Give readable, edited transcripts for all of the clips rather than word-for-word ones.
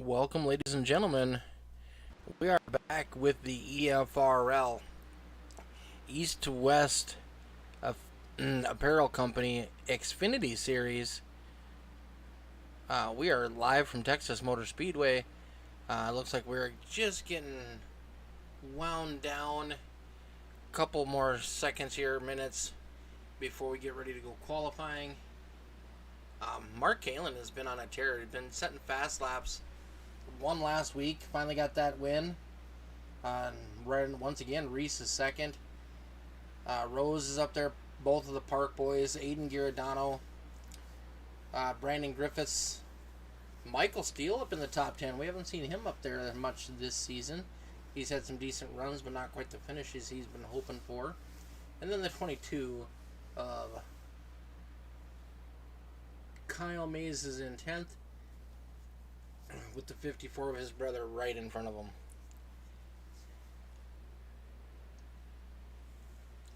Welcome, ladies and gentlemen. We are back with the EFRL, East to West Apparel Company XFINITY series. We are live from Texas Motor Speedway. Looks like we're just getting wound down. A couple more seconds here, minutes, before we get ready to go qualifying. Mark Kalin has been on a tear. He's been setting fast laps. Won last week, finally got that win. Once again, Reese is second. Rose is up there, both of the Park boys. Aiden Giordano, Brandon Griffiths, Michael Steele up in the top 10. We haven't seen him up there much this season. He's had some decent runs, but not quite the finishes he's been hoping for. And then the 22 of Kyle Mays is in 10th, with the 54 of his brother right in front of him.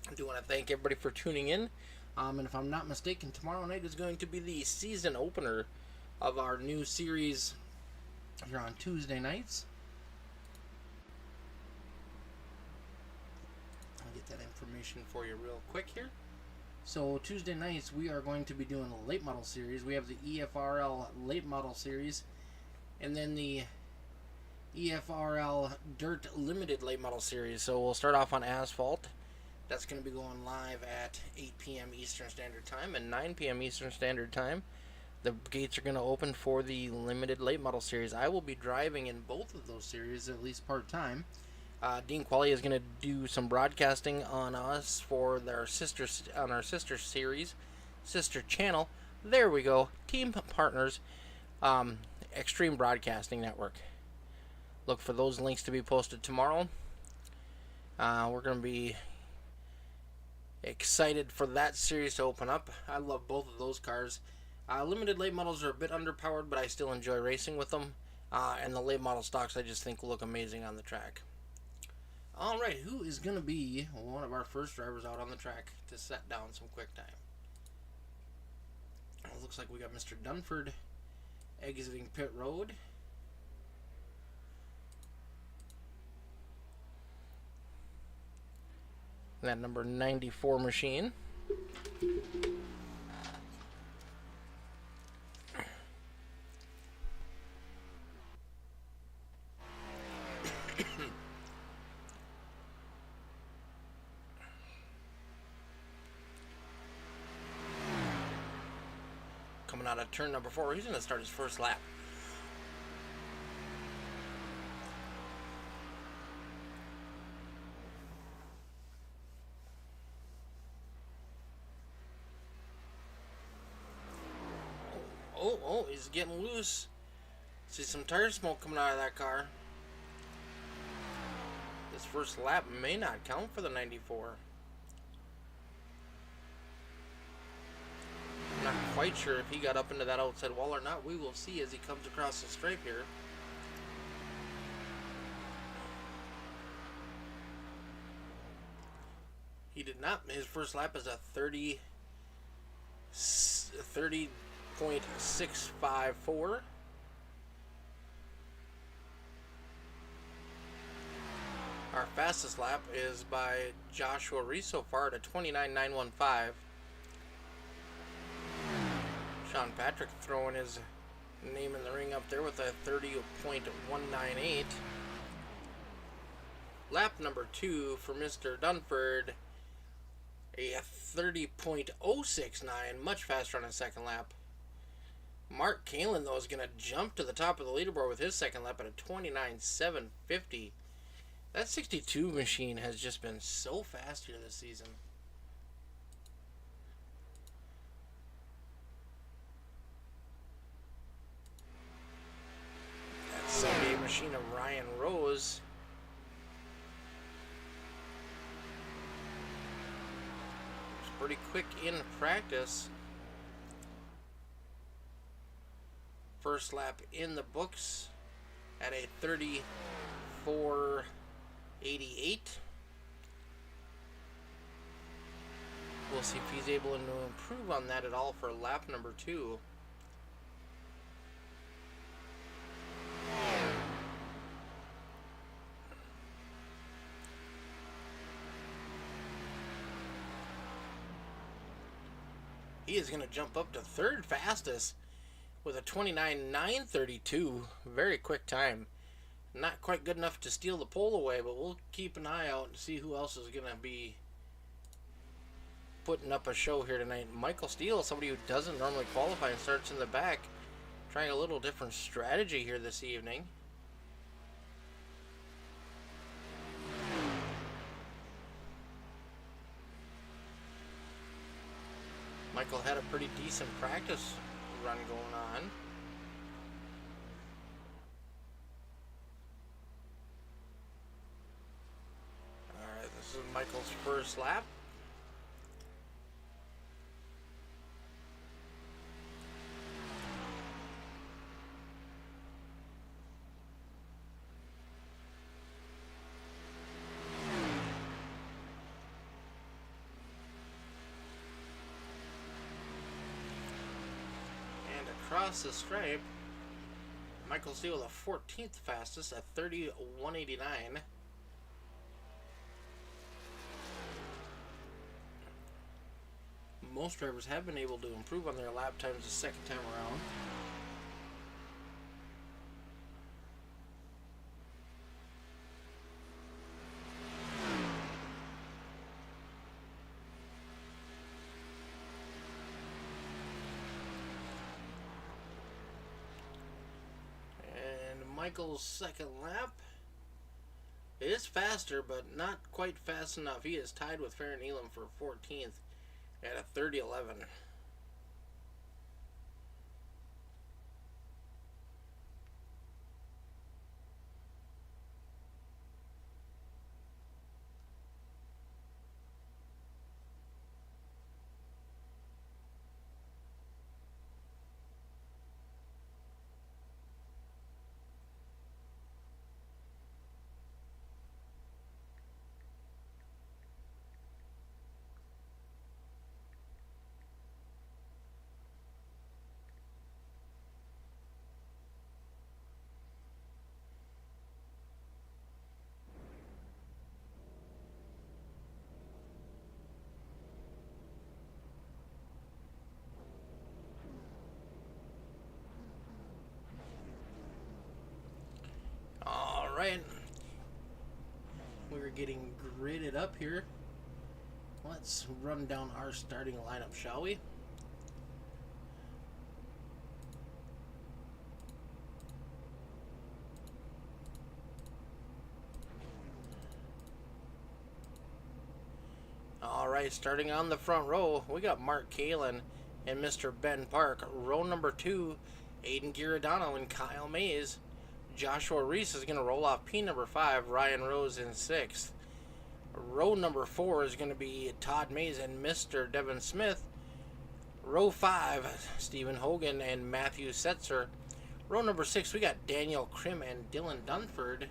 I do want to thank everybody for tuning in. And if I'm not mistaken, tomorrow night is going to be the season opener of our new series here on Tuesday nights. I'll get that information for you real quick here. So Tuesday nights we are going to be doing a late model series. We have the EFRL late model series, and then the EFRL Dirt Limited Late Model Series. So we'll start off on asphalt. That's going to be going live at 8 p.m. Eastern Standard Time and 9 p.m. Eastern Standard Time. The gates are going to open for the Limited Late Model Series. I will be driving in both of those series, at least part-time. Dean Qualley is going to do some broadcasting on us for our sister series, sister channel. There we go. Team partners. Extreme Broadcasting Network. Look for those links to be posted tomorrow. We're going to be excited for that series to open up. I love both of those cars. Limited late models are a bit underpowered, but I still enjoy racing with them. And the late model stocks I just think look amazing on the track. Alright, who is going to be one of our first drivers out on the track to set down some quick time? It looks like we got Mr. Dunford exiting pit road. That number 94 machine. Coming out of turn number 4, he's going to start his first lap. Oh, he's getting loose. See some tire smoke coming out of that car. This first lap may not count for the 94. I'm not quite sure if he got up into that outside wall or not. We will see as he comes across the stripe here. He did not. His first lap is a 30.654. Our fastest lap is by Joshua Reese so far at a 29.915. Sean Patrick throwing his name in the ring up there with a 30.198. Lap number 2 for Mr. Dunford, a 30.069, much faster on his second lap. Mark Kalin, though, is going to jump to the top of the leaderboard with his second lap at a 29.750. That 62 machine has just been so fast here this season. That 78 machine of Ryan Rose. It's pretty quick in practice. First lap in the books at a 34.88. We'll see if he's able to improve on that at all for lap number 2. He is going to jump up to third fastest with a 29.932. Very quick time. Not quite good enough to steal the pole away, but we'll keep an eye out and see who else is going to be putting up a show here tonight. Michael Steele, somebody who doesn't normally qualify and starts in the back, trying a little different strategy here this evening. Michael had a pretty decent practice run going on. Alright, this is Michael's first lap. Across the stripe, Michael Steele the 14th fastest at 30.189. Most drivers have been able to improve on their lap times the second time around. Michael's second lap is faster, but not quite fast enough. He is tied with Farron Elam for 14th at a 30.11. Alright, we're getting gridded up here. Let's run down our starting lineup, shall we? Alright, starting on the front row, we got Mark Kalin and Mr. Ben Park. Row number 2, Aiden Giordano and Kyle Mays. Joshua Reese is going to roll off P number 5, Ryan Rose in 6th. Row number 4 is going to be Todd Mays and Mr. Devin Smith. Row 5, Stephen Hogan and Matthew Setzer. Row number 6, we got Daniel Krim and Dylan Dunford.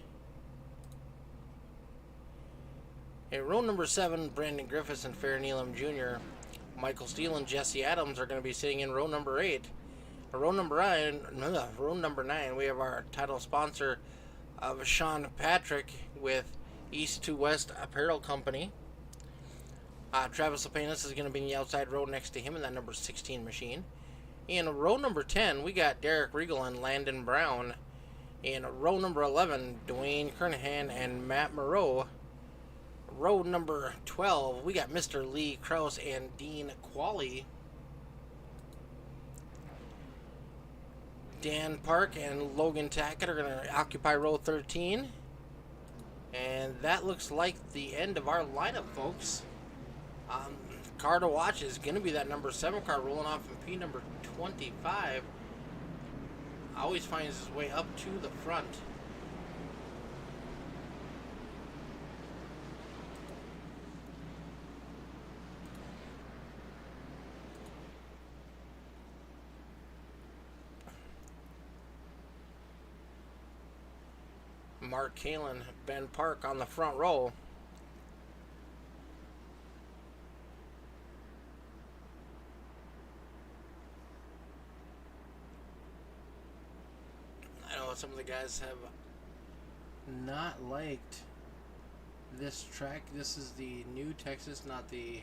In row number 7, Brandon Griffiths and Farron Elam Jr. Michael Steele and Jesse Adams are going to be sitting in row number 8. Row number 9, we have our title sponsor of Sean Patrick with East to West Apparel Company. Travis Lepanis is going to be in the outside row next to him in that number 16 machine. In row number 10, we got Derek Regal and Landon Brown. In row number 11, Dwayne Kernahan and Matt Moreau. Row number 12, we got Mr. Lee Krause and Dean Qualley. Dan Park and Logan Tackett are going to occupy row 13. And that looks like the end of our lineup, folks. Car to watch is going to be that number 7 car rolling off in P number 25. Always finds his way up to the front. Mark Kalin, Ben Park on the front row. I know some of the guys have not liked this track. This is the new Texas, not the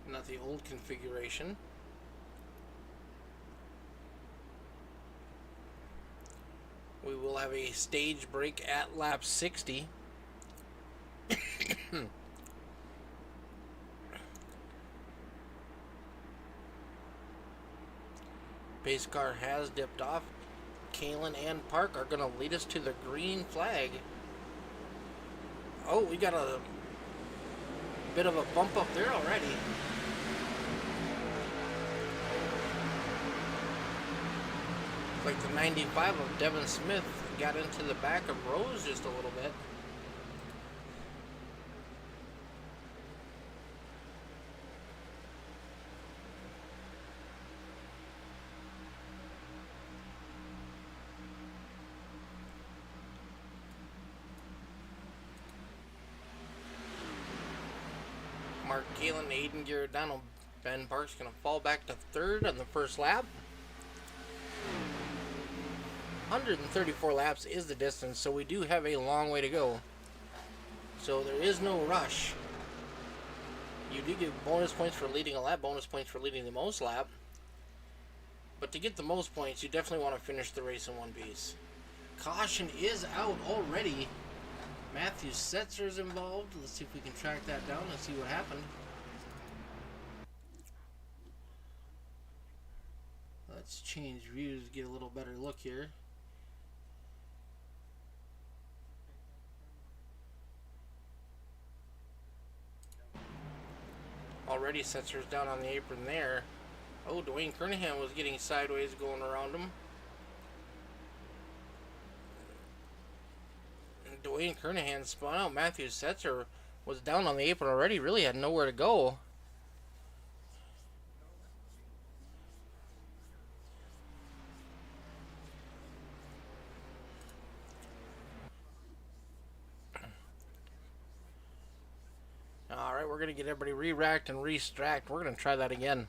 not the old configuration. We will have a stage break at lap 60. Pace car has dipped off. Kalen and Park are going to lead us to the green flag. Oh, we got a bit of a bump up there already. Like the 95 of Devin Smith got into the back of Rose just a little bit. Mark Galen, Aiden Giordano, Ben Park's going to fall back to third on the first lap. 134 laps is the distance, so we do have a long way to go. So there is no rush. You do get bonus points for leading a lap, bonus points for leading the most lap. But to get the most points, you definitely want to finish the race in one piece. Caution is out already. Matthew Setzer is involved. Let's see if we can track that down and see what happened. Let's change views, get a little better look here. Already Setzer's down on the apron there. Oh, Dwayne Kernahan was getting sideways going around him. Dwayne Kernahan spun out. Matthew Setzer was down on the apron already, really had nowhere to go. Alright, we're going to get everybody re-racked and re-stracked. We're going to try that again.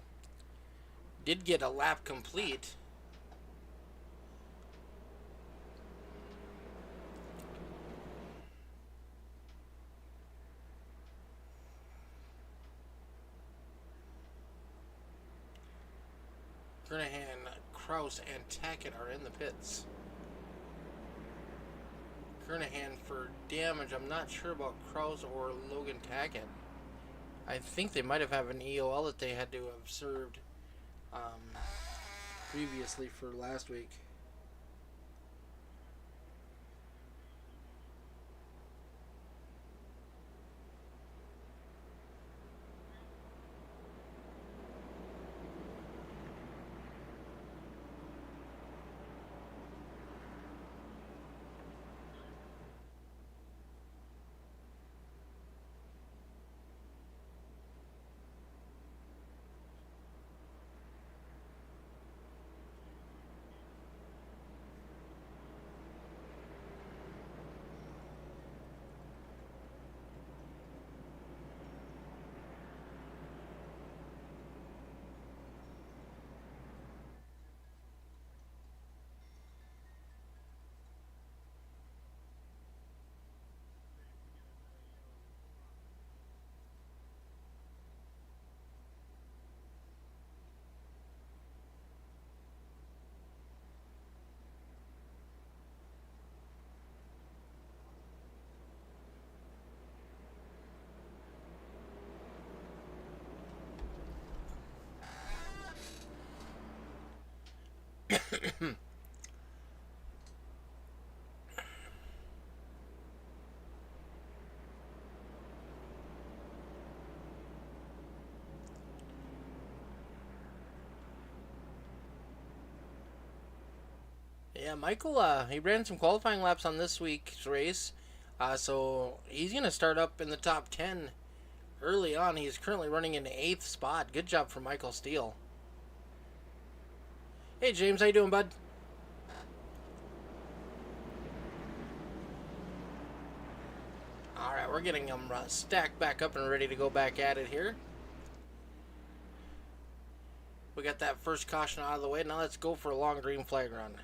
Did get a lap complete. Kernahan, Kraus, and Tackett are in the pits. Kernahan for damage. I'm not sure about Kraus or Logan Tackett. I think they might have an EOL that they had to have served previously for last week. Yeah, Michael, he ran some qualifying laps on this week's race, so he's going to start up in the top 10 early on. He's currently running in the 8th spot. Good job for Michael Steele. Hey, James, how you doing, bud? Alright, we're getting them stacked back up and ready to go back at it here. We got that first caution out of the way. Now let's go for a long green flag run.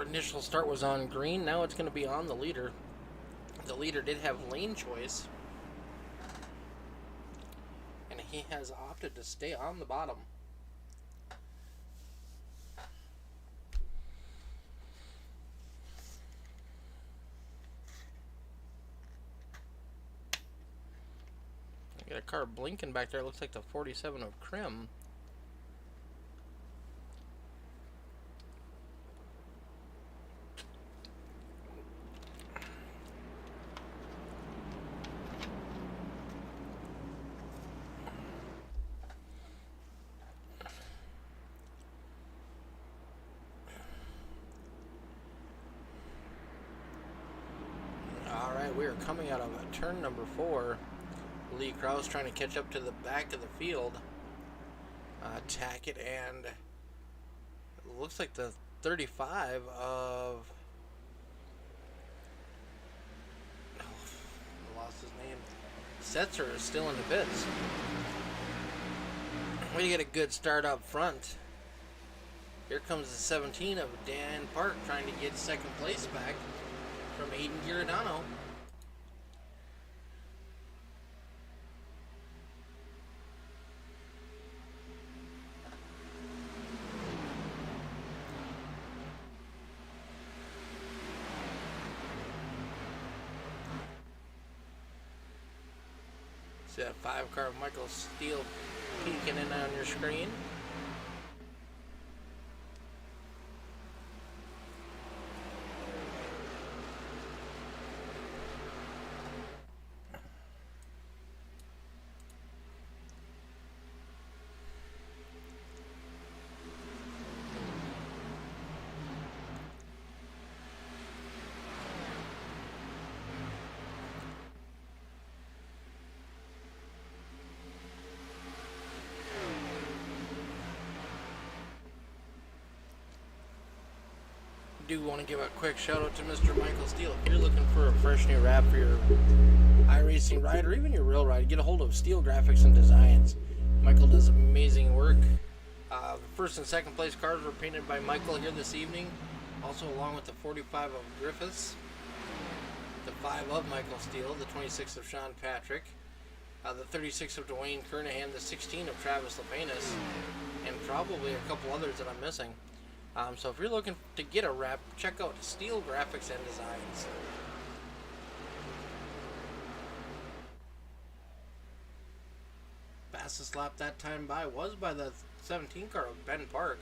initial start was on green. Now it's going to be on the leader. The leader did have lane choice, and he has opted to stay on the bottom. Got a car blinking back there. Looks like the 47 of Krim. All right, we are coming out of turn number 4. Lee Krause trying to catch up to the back of the field. Tackett, and it looks like the 35 of... I lost his name. Setzer is still in the pits. Way to get a good start up front. Here comes the 17 of Dan Park trying to get second place back from Aiden Giordano. See that 5 car of Michael Steele peeking in on your screen. Do want to give a quick shout out to Mr. Michael Steele. If you're looking for a fresh new wrap for your iRacing ride or even your real ride, get a hold of Steel Graphics and Designs. Michael does amazing work. First and second place cars were painted by Michael here this evening, also along with the 45 of Griffiths, the 5 of Michael Steele, the 26 of Sean Patrick, the 36 of Dwayne Kernahan, the 16 of Travis Lepanus, and probably a couple others that I'm missing. So if you're looking to get a wrap, check out Steel Graphics and Designs. Fastest lap that time by was by the 17 car of Ben Park.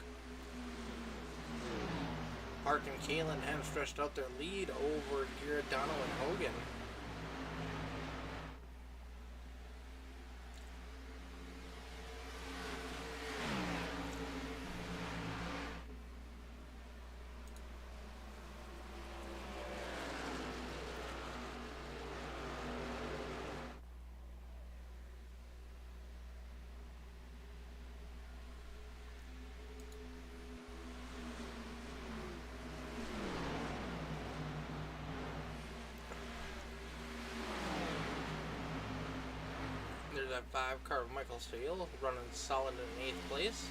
Park and Kalen have stretched out their lead over Giordano and Hogan. There's that 5 car of Michael Steele running solid in 8th place.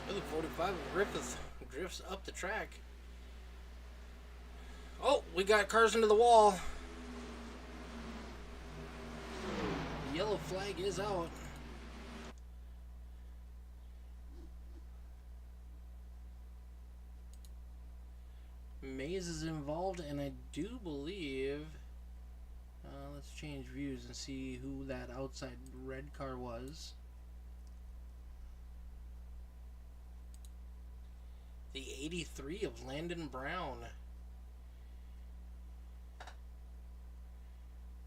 The 45 of Griffith drifts up the track. Oh, we got cars into the wall. The yellow flag is out. Mays is involved, and I do believe, let's change views and see who that outside red car was. The 83 of Landon Brown.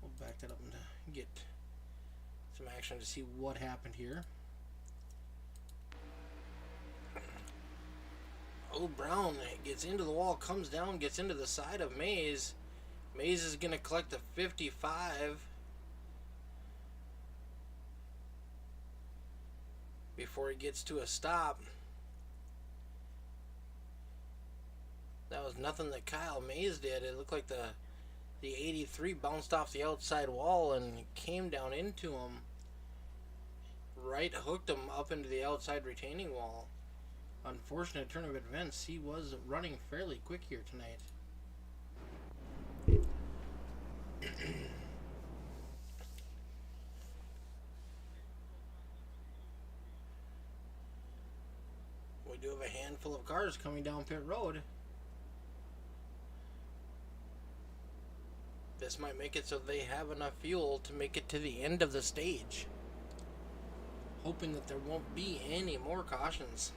We'll back that up and get some action to see what happened here. Oh, Brown gets into the wall, comes down, gets into the side of Mays. Mays is going to collect a 55 before he gets to a stop. That was nothing that Kyle Mays did. It looked like the The 83 bounced off the outside wall and came down into him. Right hooked him up into the outside retaining wall. Unfortunate turn of events. He was running fairly quick here tonight. We do have a handful of cars coming down pit road. This might make it so they have enough fuel to make it to the end of the stage. Hoping that there won't be any more cautions.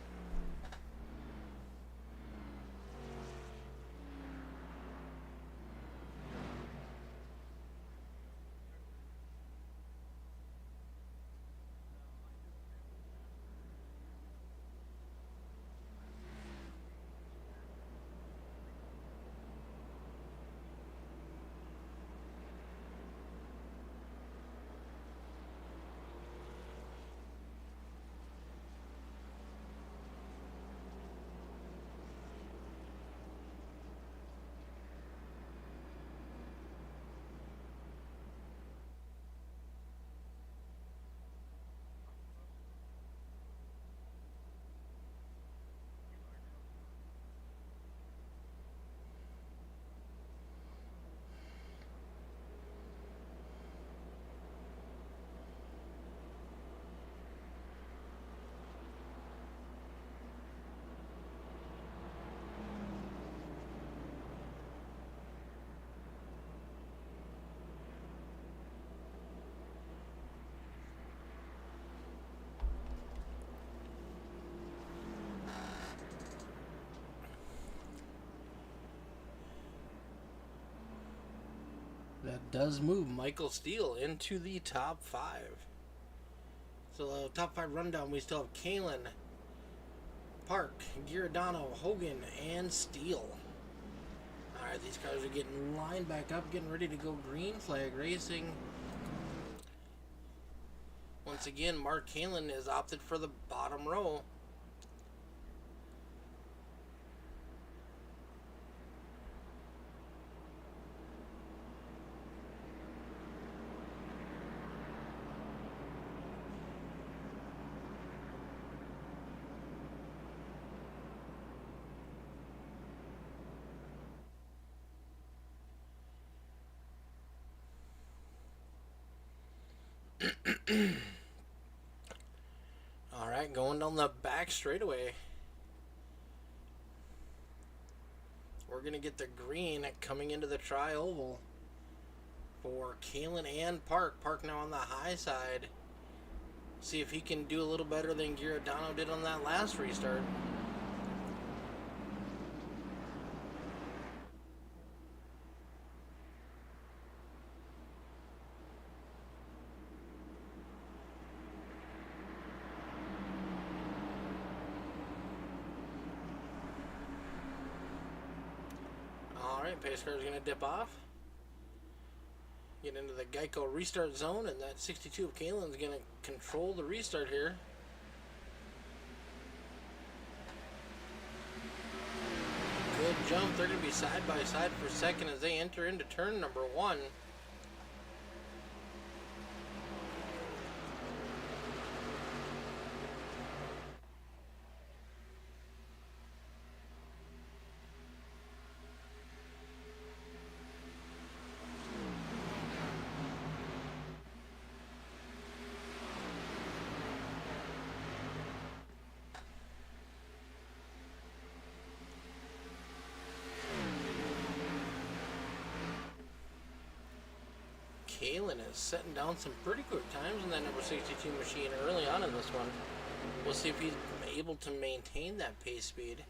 That does move Michael Steele into the top 5. So top 5 rundown, we still have Kalen, Park, Giordano, Hogan, and Steele. Alright, these cars are getting lined back up, getting ready to go green flag racing. Once again, Mark Kalen has opted for the bottom row. Alright, going down the back straightaway. We're going to get the green coming into the tri-oval for Kalen and Park. Park now on the high side. See if he can do a little better than Giordano did on that last restart. Alright, pace car is going to dip off. Get into the Geico restart zone, and that 62 of Kalen's going to control the restart here. Good jump. They're going to be side by side for second as they enter into turn number 1. Kalen is setting down some pretty quick times in that number 62 machine early on in this one. We'll see if he's able to maintain that pace speed.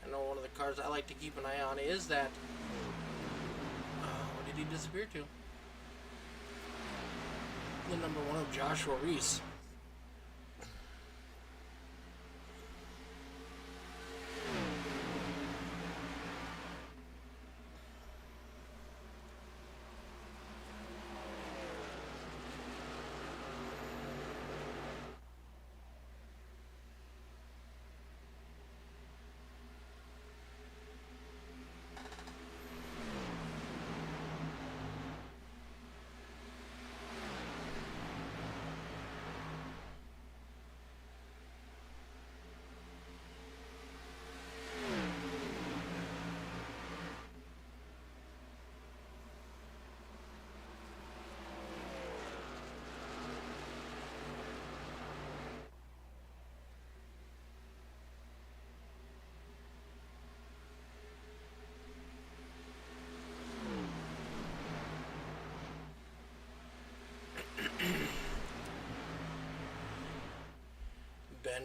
I know one of the cars I like to keep an eye on is that... where did he disappear to? The number 1 of Joshua Reese.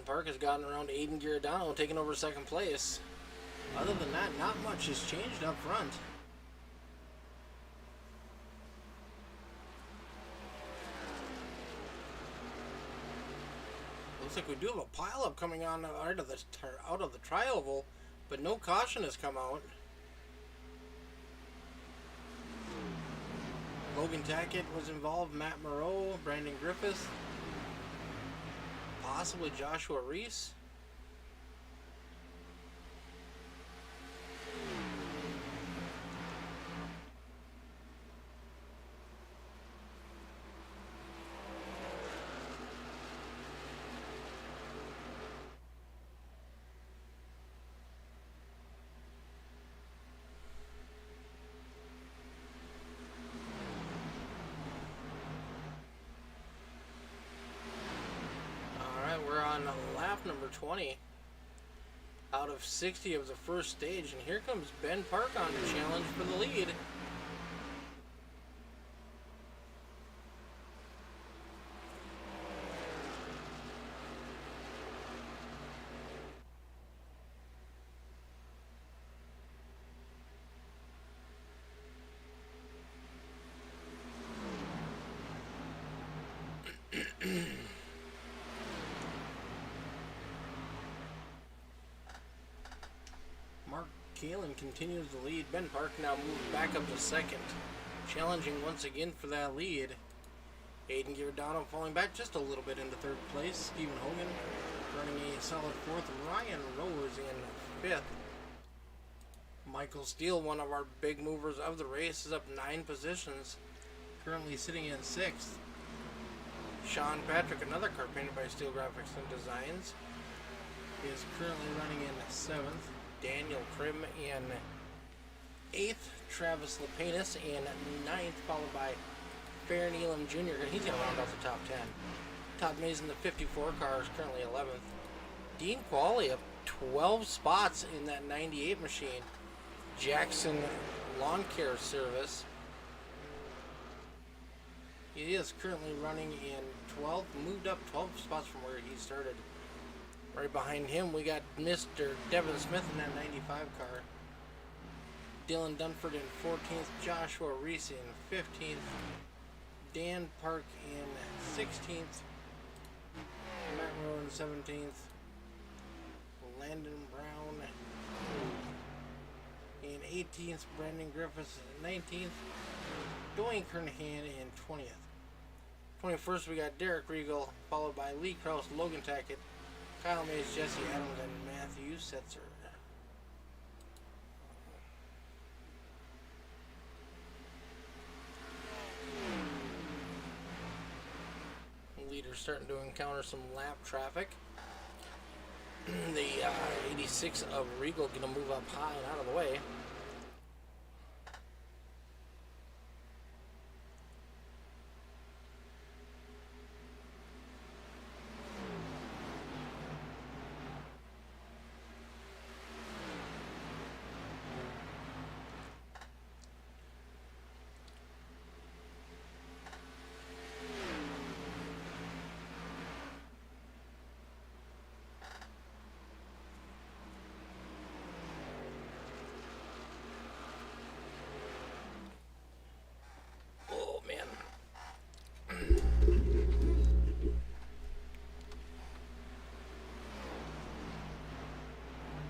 Park has gotten around Aiden Giordano, taking over second place. Other than that, not much has changed up front. Looks like we do have a pileup coming on out of the tri-oval, but no caution has come out. Logan Tackett was involved, Matt Moreau, Brandon Griffith, possibly Joshua Reese. We're on lap number 20 out of 60 of the first stage, and here comes Ben Park on to challenge for the lead. Kalen continues the lead. Ben Park now moved back up to second, challenging once again for that lead. Aiden Giordano falling back just a little bit into third place. Stephen Hogan running a solid fourth. Ryan Rose in fifth. Michael Steele, one of our big movers of the race, is up 9 positions, currently sitting in 6th. Sean Patrick, another car painted by Steel Graphics and Designs, is currently running in 7th. Daniel Krim in 8th, Travis Lapinus in 9th, followed by Farron Elam Jr., and he's going to round out the top 10. Todd Mays in the 54 car is currently 11th. Dean Qualley up 12 spots in that 98 machine. Jackson Lawn Care Service, he is currently running in 12th, moved up 12 spots from where he started. Right behind him, we got Mr. Devin Smith in that 95 car. Dylan Dunford in 14th. Joshua Reese in 15th. Dan Park in 16th. Matt Rowe in 17th. Landon Brown in 18th. Brandon Griffiths in 19th. Dwayne Kernahan in 20th. 21st, we got Derek Regal, followed by Lee Krause, Logan Tackett, Kyle Mays, Jesse Adams, and Matthew Setzer. Leaders starting to encounter some lap traffic. The 86 of Regal going to move up high and out of the way.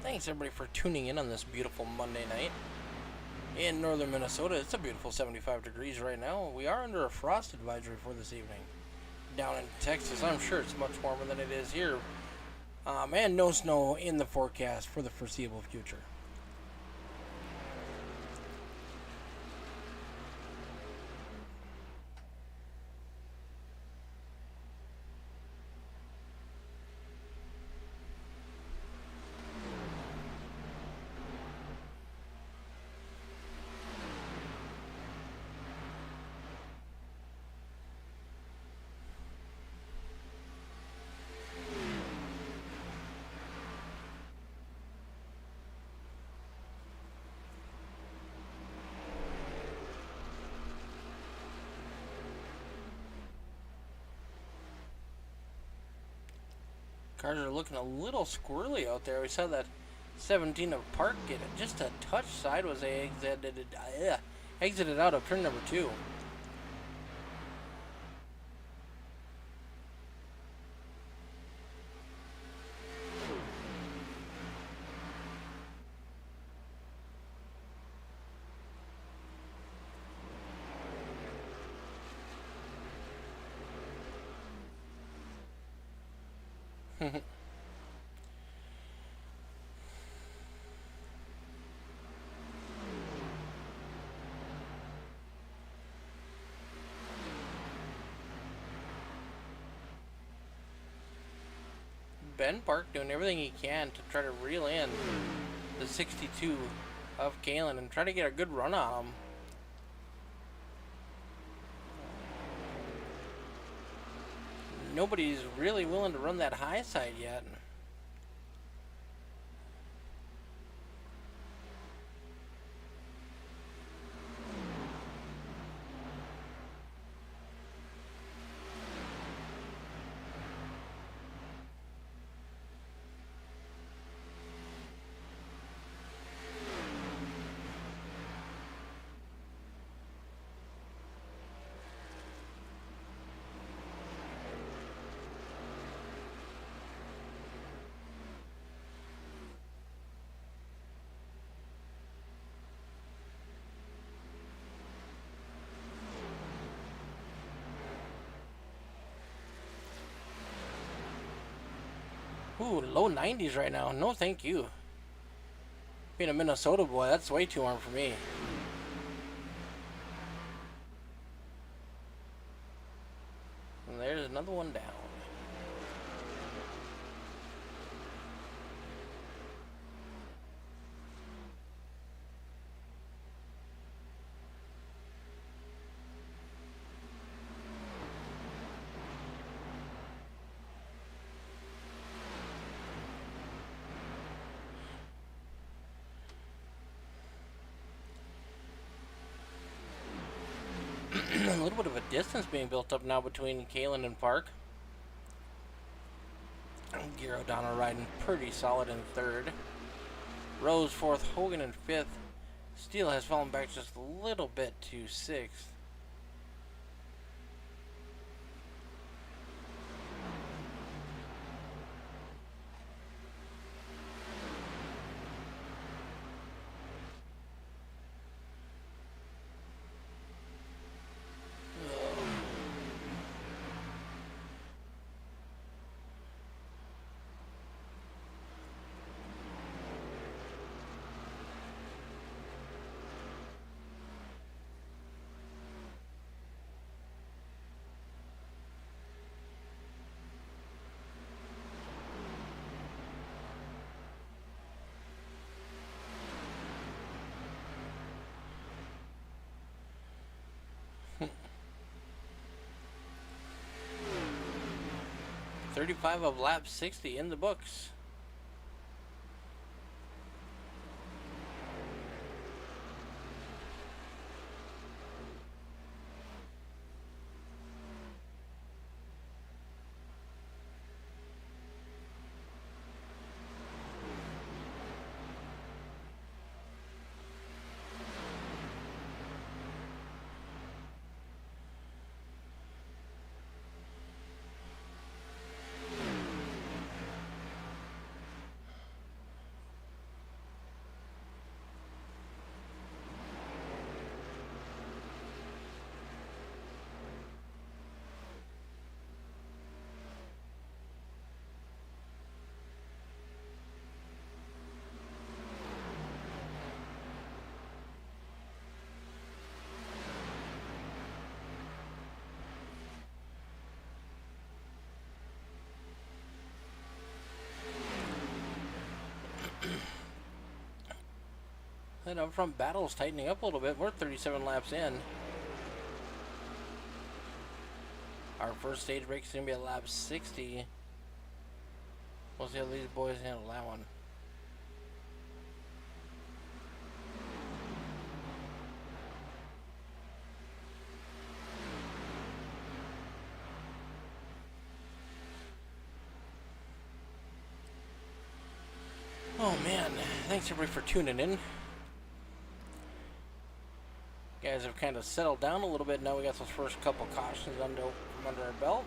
Thanks everybody for tuning in on this beautiful Monday night in northern Minnesota. It's a beautiful 75 degrees right now. We are under a frost advisory for this evening. Down in Texas, I'm sure it's much warmer than it is here. And no snow in the forecast for the foreseeable future. Cars are looking a little squirrely out there. We saw that 17 of Park get it just a touch sideways. They exited out of turn number 2. Ben Park doing everything he can to try to reel in the 62 of Kalen and try to get a good run on him. Nobody's really willing to run that high side yet. Ooh, low 90s right now. No, thank you. Being a Minnesota boy, that's way too warm for me. And there's another one down. A little bit of a distance being built up now between Kalen and Park. Gear O'Donnell riding pretty solid in 3rd. Rose 4th, Hogan in 5th. Steele has fallen back just a little bit to 6th. .35 of lap 60 in the books. That up front battle's tightening up a little bit. We're 37 laps in. Our first stage break is going to be at lap 60. We'll see how these boys handle that one. Oh man, thanks everybody for tuning in. You guys have kind of settled down a little bit now. We got those first couple cautions from under our belt.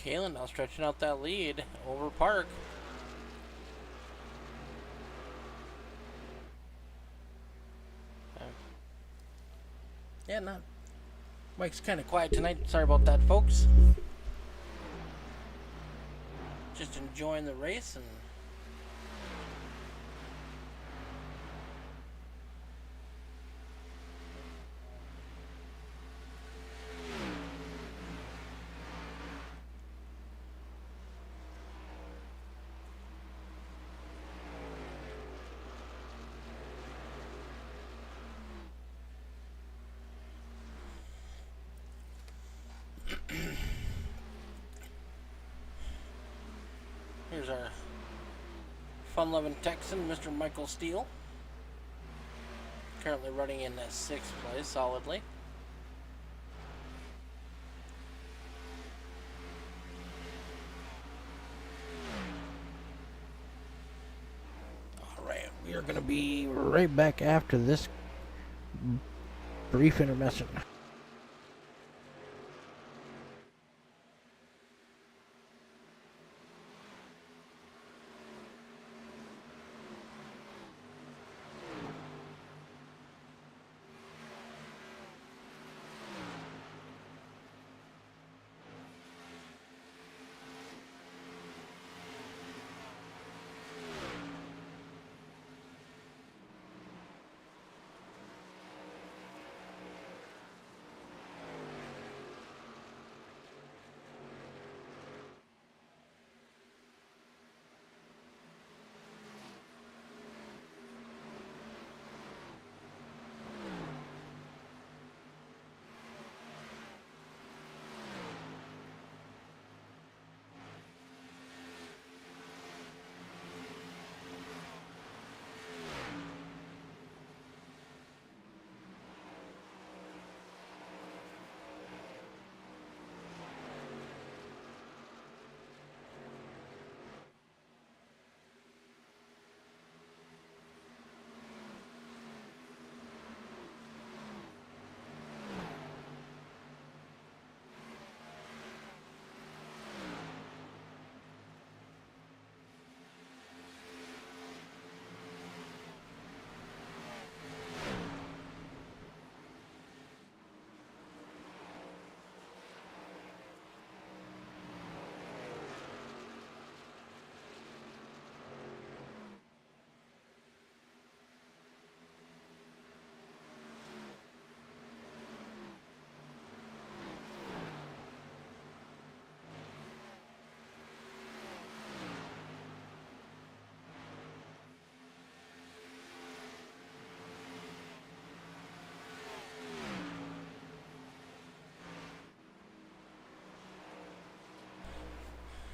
Kalen now stretching out that lead over Park. Yeah, not. Mike's kind of quiet tonight. Sorry about that, folks. Just enjoying the race and. Here's our fun-loving Texan, Mr. Michael Steele. Currently running in 6th place solidly. Alright, we are going to be right back after this brief intermission.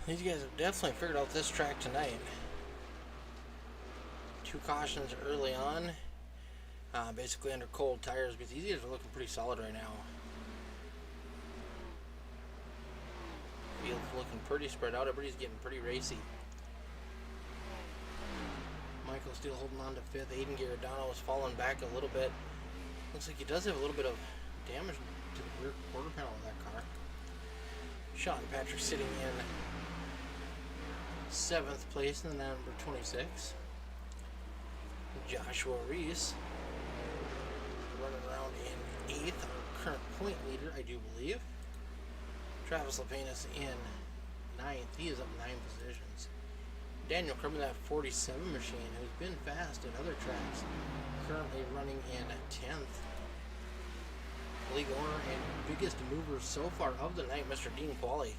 These guys have definitely figured out this track tonight. 2 cautions early on, basically under cold tires, because these guys are looking pretty solid right now. Field's looking pretty spread out. Everybody's getting pretty racy. Michael Steele holding on to 5th. Aiden Giordano is falling back a little bit. Looks like he does have a little bit of damage to the rear quarter panel of that car. Sean Patrick sitting in 7th place in the number 26. Joshua Reese running around in 8th, our current point leader, I do believe. Travis Lepanus in 9th. He is up 9 positions. Daniel Crum in that 47 machine, who's been fast at other tracks, currently running in 10th. League owner and biggest mover so far of the night, Mr. Dean Qualley.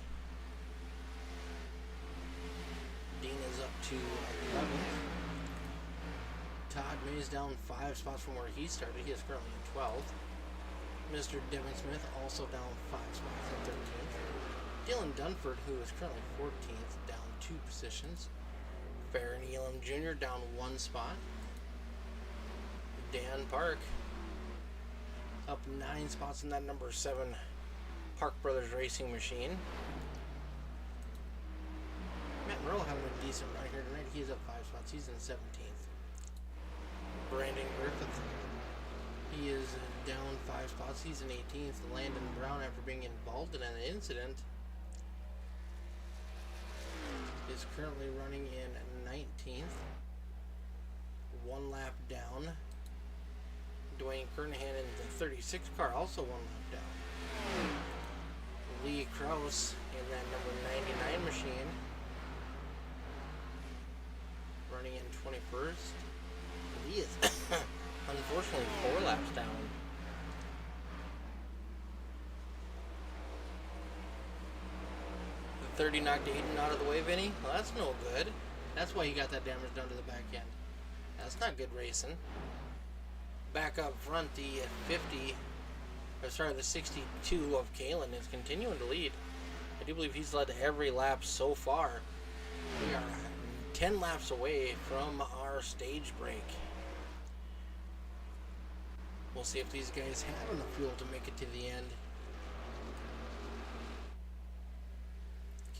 Dean is up to 11th. Todd Mays down 5 spots from where he started. He is currently in 12th. Mr. Devin Smith also down 5 spots in 13th. Dylan Dunford, who is currently 14th, down 2 positions. Farron Elam Jr. down 1 spot. Dan Park up 9 spots in that number 7 Park Brothers Racing machine. Matt Merle having a decent run here tonight. He's up 5 spots. He's in 17th. Brandon Griffith, he is down 5 spots. He's in 18th. Landon Brown, after being involved in an incident, is currently running in 19th. 1 lap down. Dwayne Kernahan in the 36 car, also 1 lap down. Lee Krause in that number 99 machine, running in 21st. He is unfortunately 4 laps down. The 30 knocked Aiden out of the way, Vinny. Well, that's no good. That's why he got that damage done to the back end. That's not good racing. Back up front, the 62 of Kalen is continuing to lead. I do believe he's led every lap so far. We are 10 laps away from our stage break. We'll see if these guys have enough fuel to make it to the end.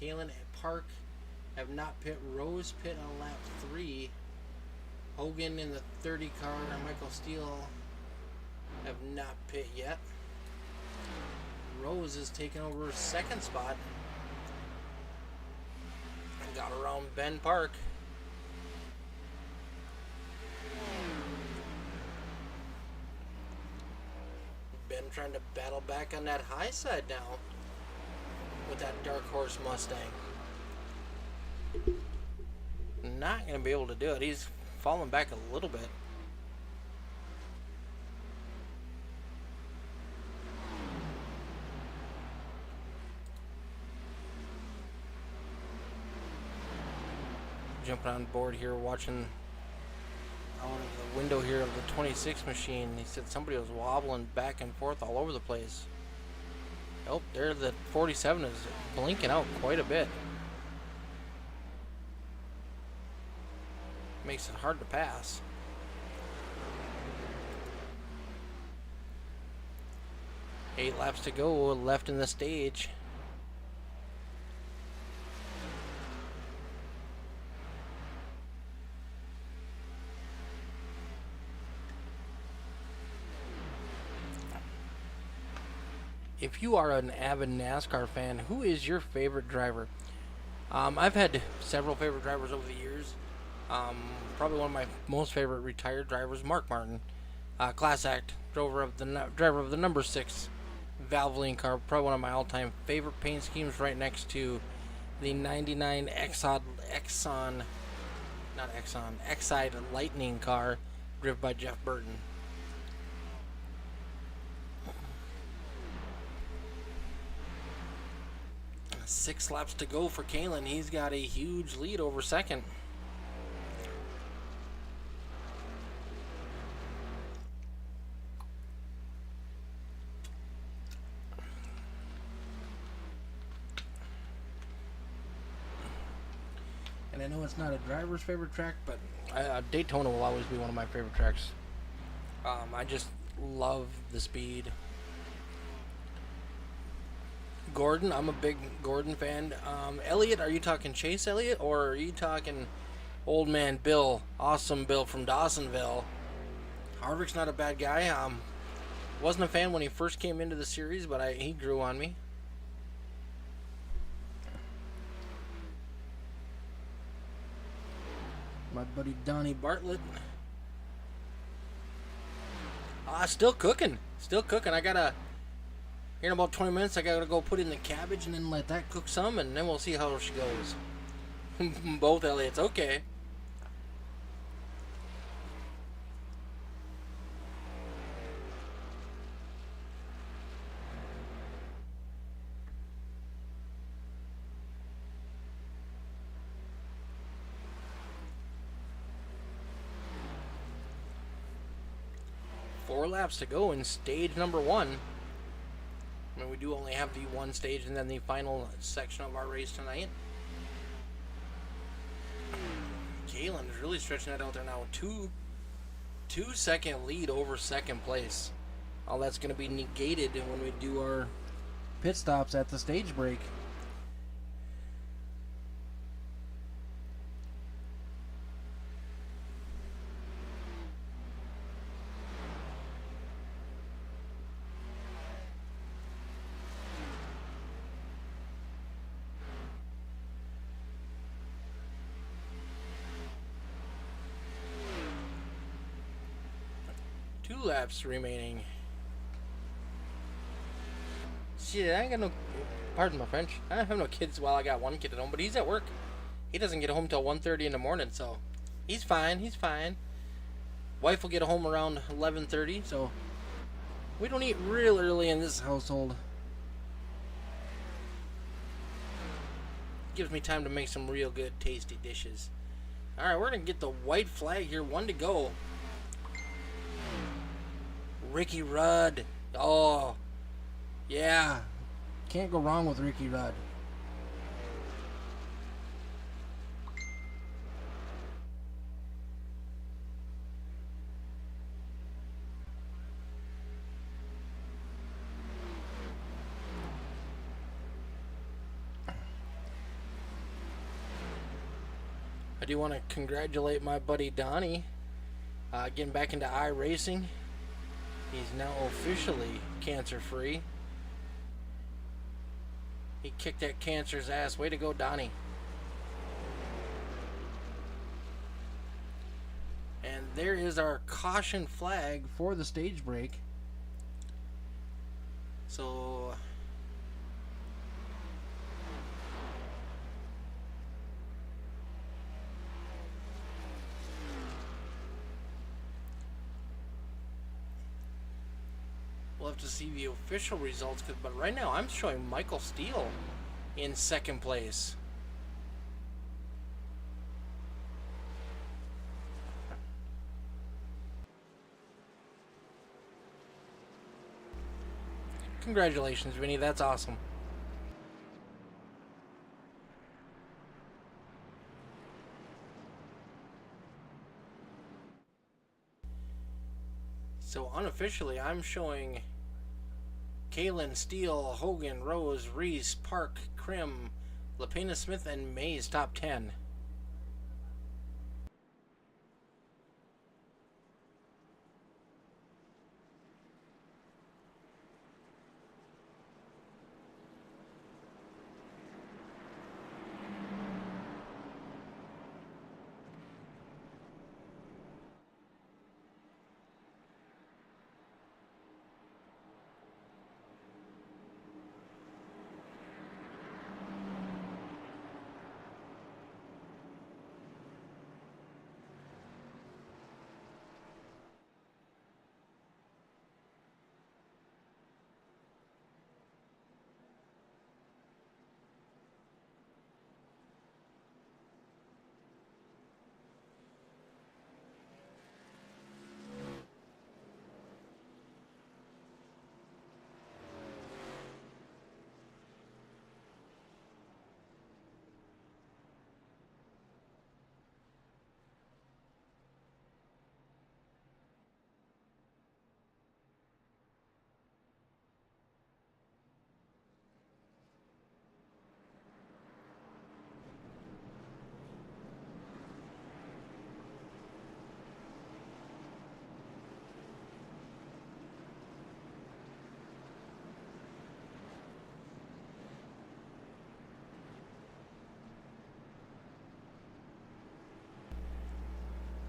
Kalen and Park have not pit. Rose pit on lap 3. Hogan in the 30 car and Michael Steele have not pit yet. Rose is taking over 2nd spot and got around Ben Park. Ben trying to battle back on that high side now with that Dark Horse Mustang. Not going to be able to do it. He's falling back a little bit. Jumping on board here, watching out of the window here of the 26 machine. He said somebody was wobbling back and forth all over the place. Oh, there the 47 is blinking out quite a bit. Makes it hard to pass. Eight laps to go left in the stage. If you are an avid NASCAR fan, who is your favorite driver? I've had several favorite drivers over the years. Probably one of my most favorite retired drivers, Mark Martin, Class Act driver of the number 6 Valvoline car. Probably one of my all-time favorite paint schemes, right next to the '99 Exide Lightning car, driven by Jeff Burton. Six laps to go for Kalen. He's got a huge lead over second. And I know it's not a driver's favorite track, but Daytona will always be one of my favorite tracks. I just love the speed. Gordon, I'm a big Gordon fan. Elliott, are you talking Chase Elliott, or are you talking old man Bill, awesome Bill from Dawsonville? Harvick's not a bad guy. Wasn't a fan when he first came into the series, but he grew on me. My buddy Donnie Bartlett Still cooking. Still cooking. I gotta, here in about 20 minutes, I gotta go put in the cabbage and then let that cook some, and then we'll see how she goes. Both Elliots. Okay. Four laps to go in stage number 1. I mean, we do only have the one stage and then the final section of our race tonight. Kalen is really stretching that out there now. Two-second lead over second place. All that's going to be negated when we do our pit stops at the stage break. Two laps remaining. Shit, I ain't got no, pardon my French, I don't have no kids. Well, I got one kid at home, but he's at work. He doesn't get home till 1:30 in the morning, so he's fine, he's fine. Wife will get home around 11:30, so we don't eat real early in this household. Gives me time to make some real good, tasty dishes. Alright, we're going to get the white flag here, 1 to go. Ricky Rudd. Oh, yeah. Can't go wrong with Ricky Rudd. I do want to congratulate my buddy Donnie getting back into iRacing. He's now officially cancer-free. He kicked that cancer's ass. Way to go, Donnie. And there is our caution flag for the stage break. So we'll have to see the official results, but right now I'm showing Michael Steele in second place. Congratulations, Vinny. That's awesome. So unofficially, I'm showing Kalen, Steele, Hogan, Rose, Reese, Park, Krim, LaPena Smith, and Mays top 10.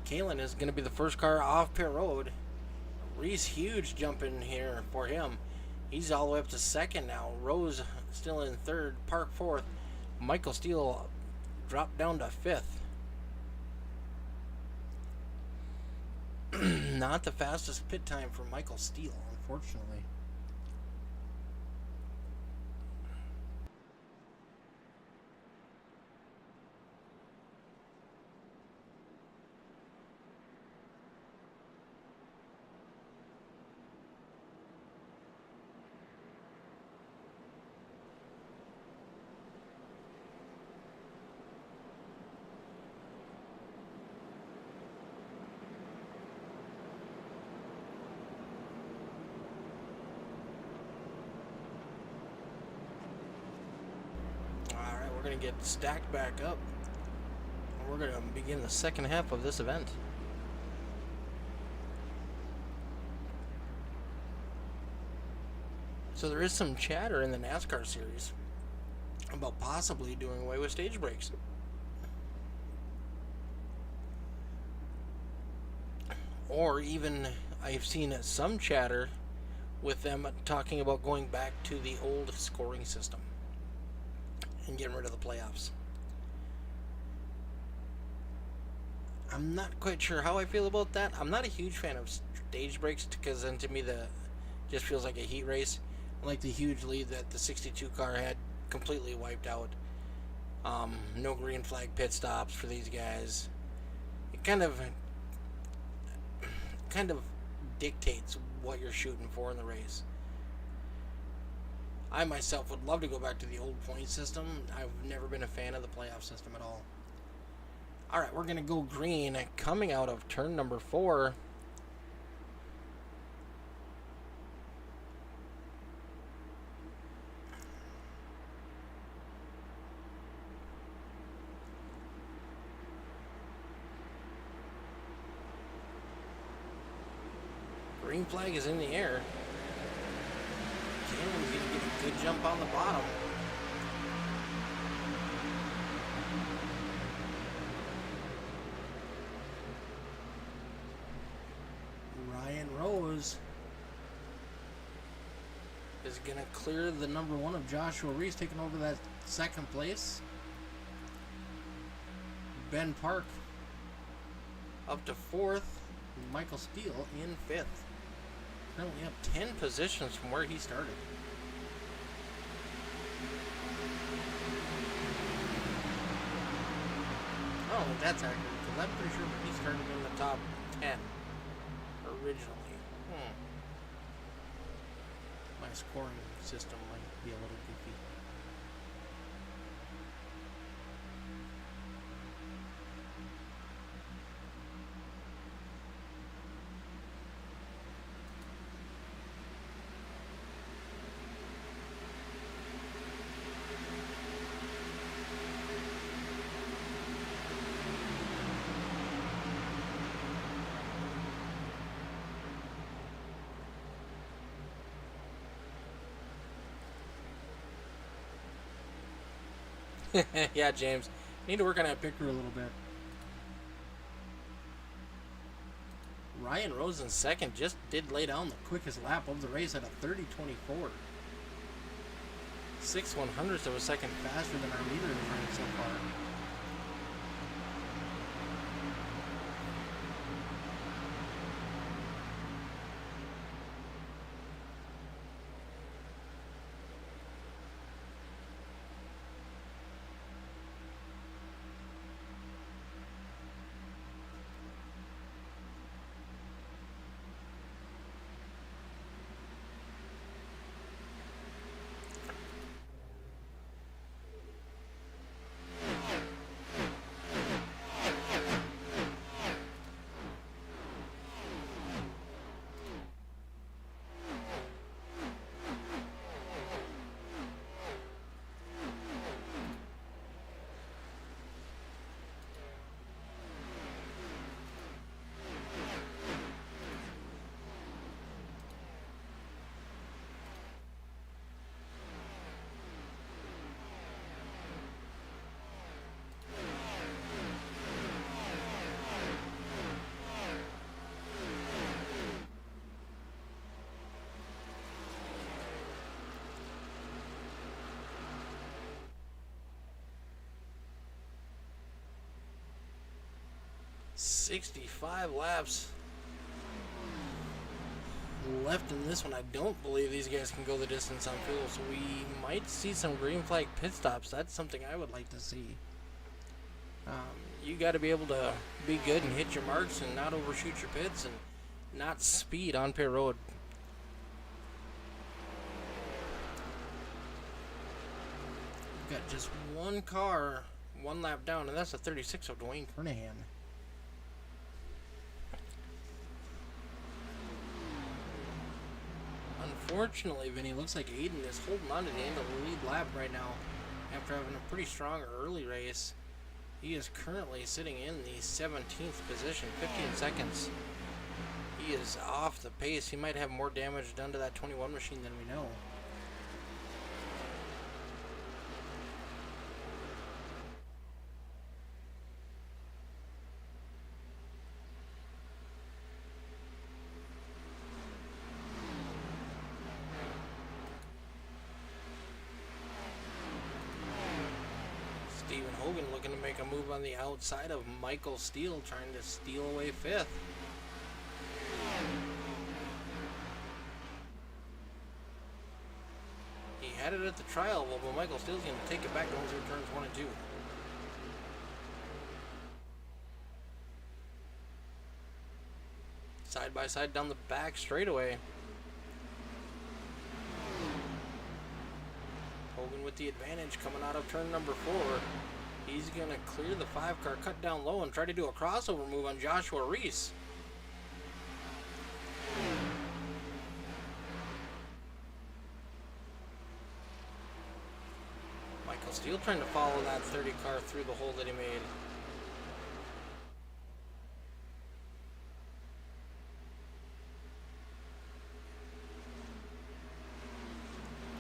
Kalen is going to be the first car off pit road. Reese, huge jump in here for him. He's all the way up to second now. Rose still in third. Park fourth. Michael Steele dropped down to fifth. Not the fastest pit time for Michael Steele, unfortunately. We're going to get stacked back up. We're going to begin the second half of this event. So there is some chatter in the NASCAR series about possibly doing away with stage breaks. Or even I've seen some chatter with them talking about going back to the old scoring system and getting rid of the playoffs. I'm not quite sure how I feel about that. I'm not a huge fan of stage breaks because then to me just feels like a heat race. Like the huge lead that the 62 car had completely wiped out. No green flag pit stops for these guys. It kind of dictates what you're shooting for in the race. I myself would love to go back to the old point system. I've never been a fan of the playoff system at all. Alright, we're going to go green coming out of turn number 4. Green flag is in the air. Cameron's going to get a good jump on the bottom. Ryan Rose is going to clear the number 1 of Joshua Reese, taking over that second place. Ben Park up to 4th. Michael Steele in 5th. Currently up 10 positions from where he started. Oh, that's accurate, because I'm pretty sure he started in the top 10 originally. My scoring system might be a little goofy. Yeah, James. Need to work on that picker a little bit. Ryan Rose in second just did lay down the quickest lap of the race at a 30:24. 6/100ths of a second faster than our leader has run so far. 65 laps left in this one. I don't believe these guys can go the distance on fuel, so we might see some green flag pit stops. That's something I would like to see. You got to be able to be good and hit your marks and not overshoot your pits and not speed on pit road. We've got just one car, one lap down, and that's a 36 of Dwayne Kernahan. Unfortunately, Vinny, looks like Aiden is holding on to the end of the lead lap right now after having a pretty strong early race. He is currently sitting in the 17th position, 15 seconds. He is off the pace. He might have more damage done to that 21 machine than we know. Hogan looking to make a move on the outside of Michael Steele, trying to steal away fifth. He had it at the trial, but Michael Steele's going to take it back going through turns 1 and 2. Side by side down the back straightaway. Hogan with the advantage coming out of turn number 4. He's going to clear the 5-car, cut down low, and try to do a crossover move on Joshua Reese. Michael Steele trying to follow that 30 car through the hole that he made.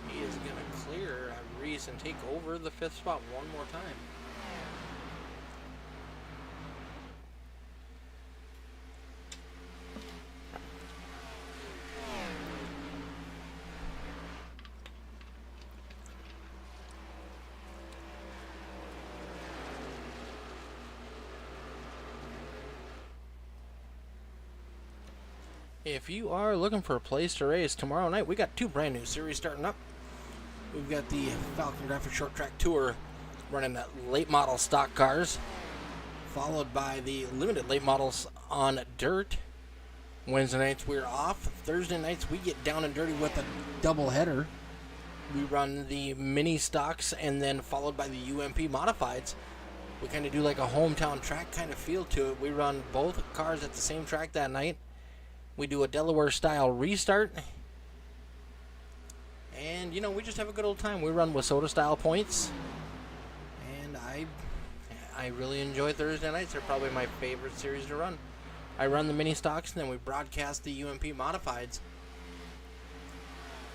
He is going to clear Reese and take over the 5th spot one more time. If you are looking for a place to race tomorrow night, we got 2 brand new series starting up. We've got the FALCONGRAFIX Short Track Tour running at late model stock cars, followed by the limited late models on dirt. Wednesday nights we're off. Thursday nights we get down and dirty with a double header. We run the mini stocks and then followed by the UMP modifieds. We kind of do like a hometown track kind of feel to it. We run both cars at the same track that night. We do a Delaware style restart. And, you know, we just have a good old time. We run Wissota style points. And I really enjoy Thursday nights. They're probably my favorite series to run. I run the mini stocks and then we broadcast the UMP modifieds.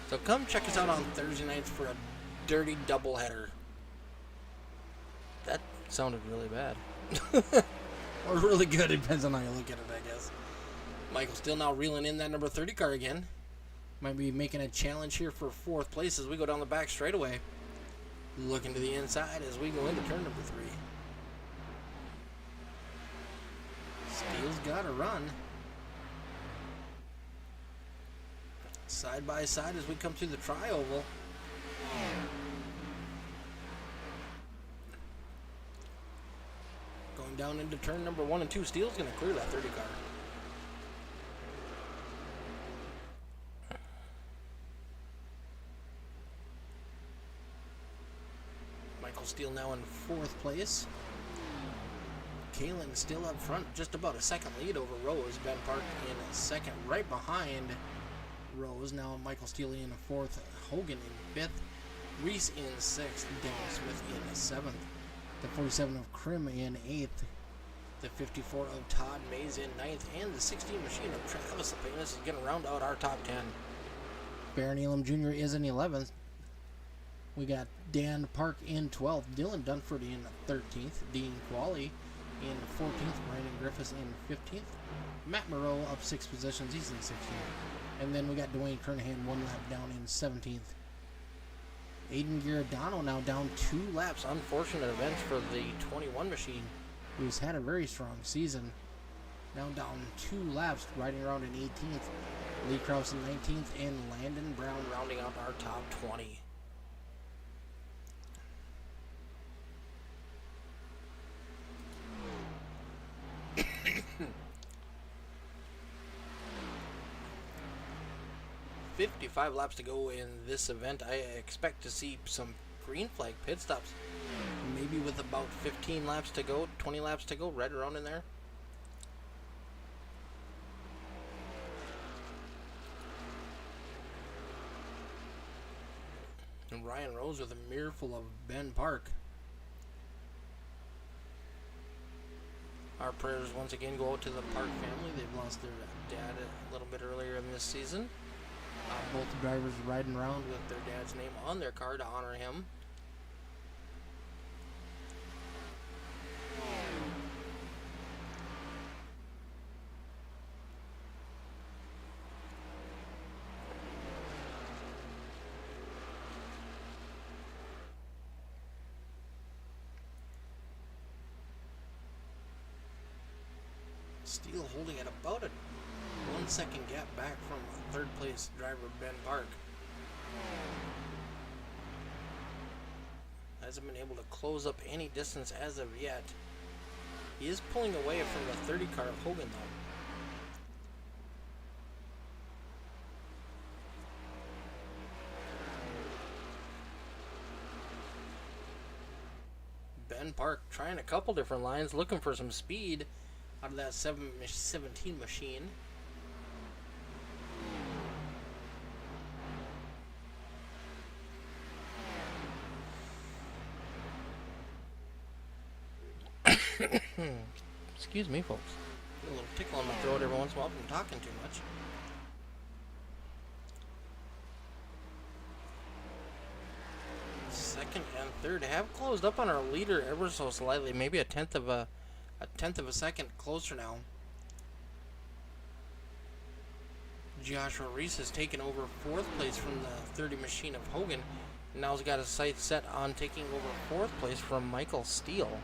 So come check us out on Thursday nights for a dirty doubleheader. That sounded really bad. Or really good. It depends on how you look at it, I guess. Michael still now reeling in that number 30 car again. Might be making a challenge here for 4th place as we go down the back straightaway. Looking to the inside as we go into turn number 3. Steele's got a run. Side by side as we come through the tri-oval. Going down into turn number 1 and 2. Steele's going to clear that 30 car. Steele now in 4th place. Kalen still up front, just about a second lead over Rose. Ben Park in 2nd, right behind Rose. Now Michael Steele in 4th, Hogan in 5th, Reese in 6th, Daniel Smith in 7th, the 47 of Krim in 8th, the 54 of Todd Mays in 9th, and the 16 machine of Travis Lapinus is going to round out our top 10. Baron Elam Jr. is in 11th. We got Dan Park in 12th, Dylan Dunford in 13th, Dean Qualley in 14th, Brandon Griffiths in 15th, Matt Moreau up 6 positions, he's in 16th, and then we got Dwayne Kernahan 1 lap down in 17th. Aiden Giordano now down 2 laps, unfortunate events for the 21 machine, who's had a very strong season. Now down 2 laps, riding around in 18th. Lee Krause in 19th, and Landon Brown rounding out our top 20. $55 laps to go in this event. I expect to see some green flag pit stops. Maybe with about 15 laps to go, 20 laps to go, right around in there. And Ryan Rose with a mirror full of Ben Park. Our prayers once again go out to the Park family. They've lost their dad a little bit earlier in this season. Both drivers riding around with their dad's name on their car to honor him. Steele holding at about a 1 second gap back from third place driver Ben Park. Hasn't been able to close up any distance as of yet. He is pulling away from the 30 car of Hogan though. Ben Park trying a couple different lines, looking for some speed out of that 17 machine. Excuse me, folks. Get a little tickle in my throat every once in a while from talking too much. Second and third have closed up on our leader ever so slightly, maybe a tenth of a second closer now. Joshua Reese has taken over fourth place from the 30 machine of Hogan. Now he's got his sights set on taking over fourth place from Michael Steele.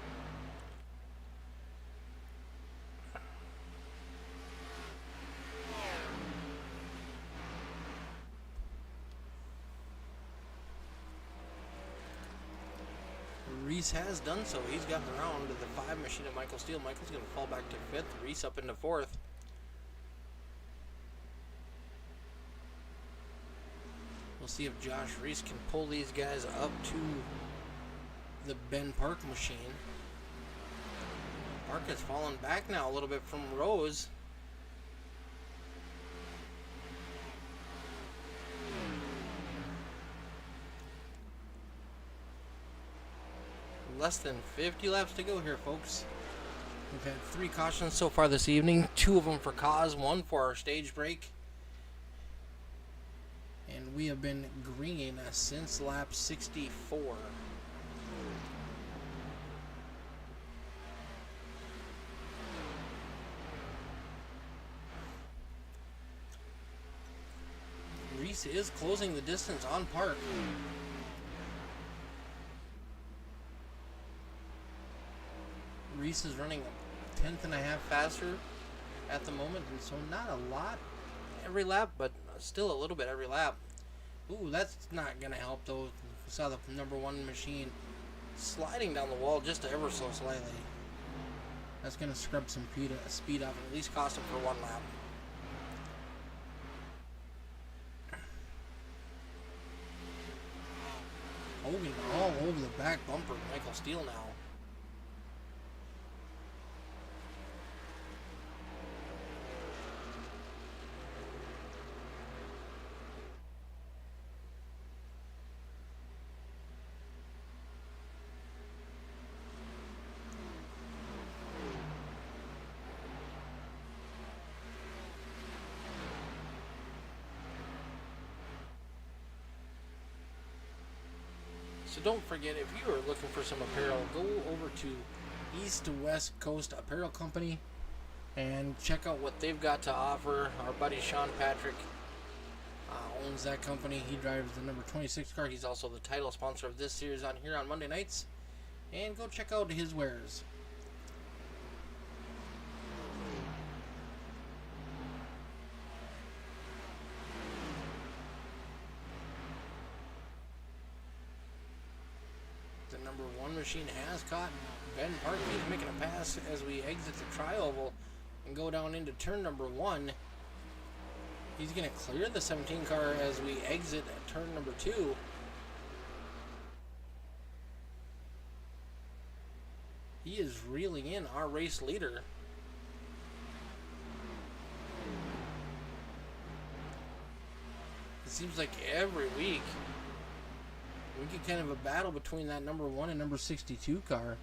Reese has done so. He's gotten around to the 5 machine of Michael Steele. Michael's going to fall back to 5th. Reese up into 4th. We'll see if Josh Reese can pull these guys up to the Ben Park machine. Park has fallen back now a little bit from Rose. Less than 50 laps to go here, folks. We've had 3 cautions so far this evening, 2 of them for cause, 1 for our stage break. And we have been green since lap 64. Reese is closing the distance on Park. Reese is running a 1/10 and a half faster at the moment, and so not a lot every lap, but still a little bit every lap. Ooh, that's not going to help though. We saw the number 1 machine sliding down the wall just ever so slightly. That's going to scrub some speed up and at least cost him for 1 lap. Hogan all over the back bumper of Michael Steele now. So don't forget, if you are looking for some apparel, go over to East to West Coast Apparel Company and check out what they've got to offer. Our buddy Sean Patrick owns that company. He drives the number 26 car. He's also the title sponsor of this series on here on Monday nights. And go check out his wares. number 1 machine has caught Ben Park. He's making a pass as we exit the tri-oval and go down into turn number 1. He's going to clear the 17 car as we exit turn number 2. He is reeling in our race leader. It seems like every week we get kind of a battle between that number 1 and number 62 car.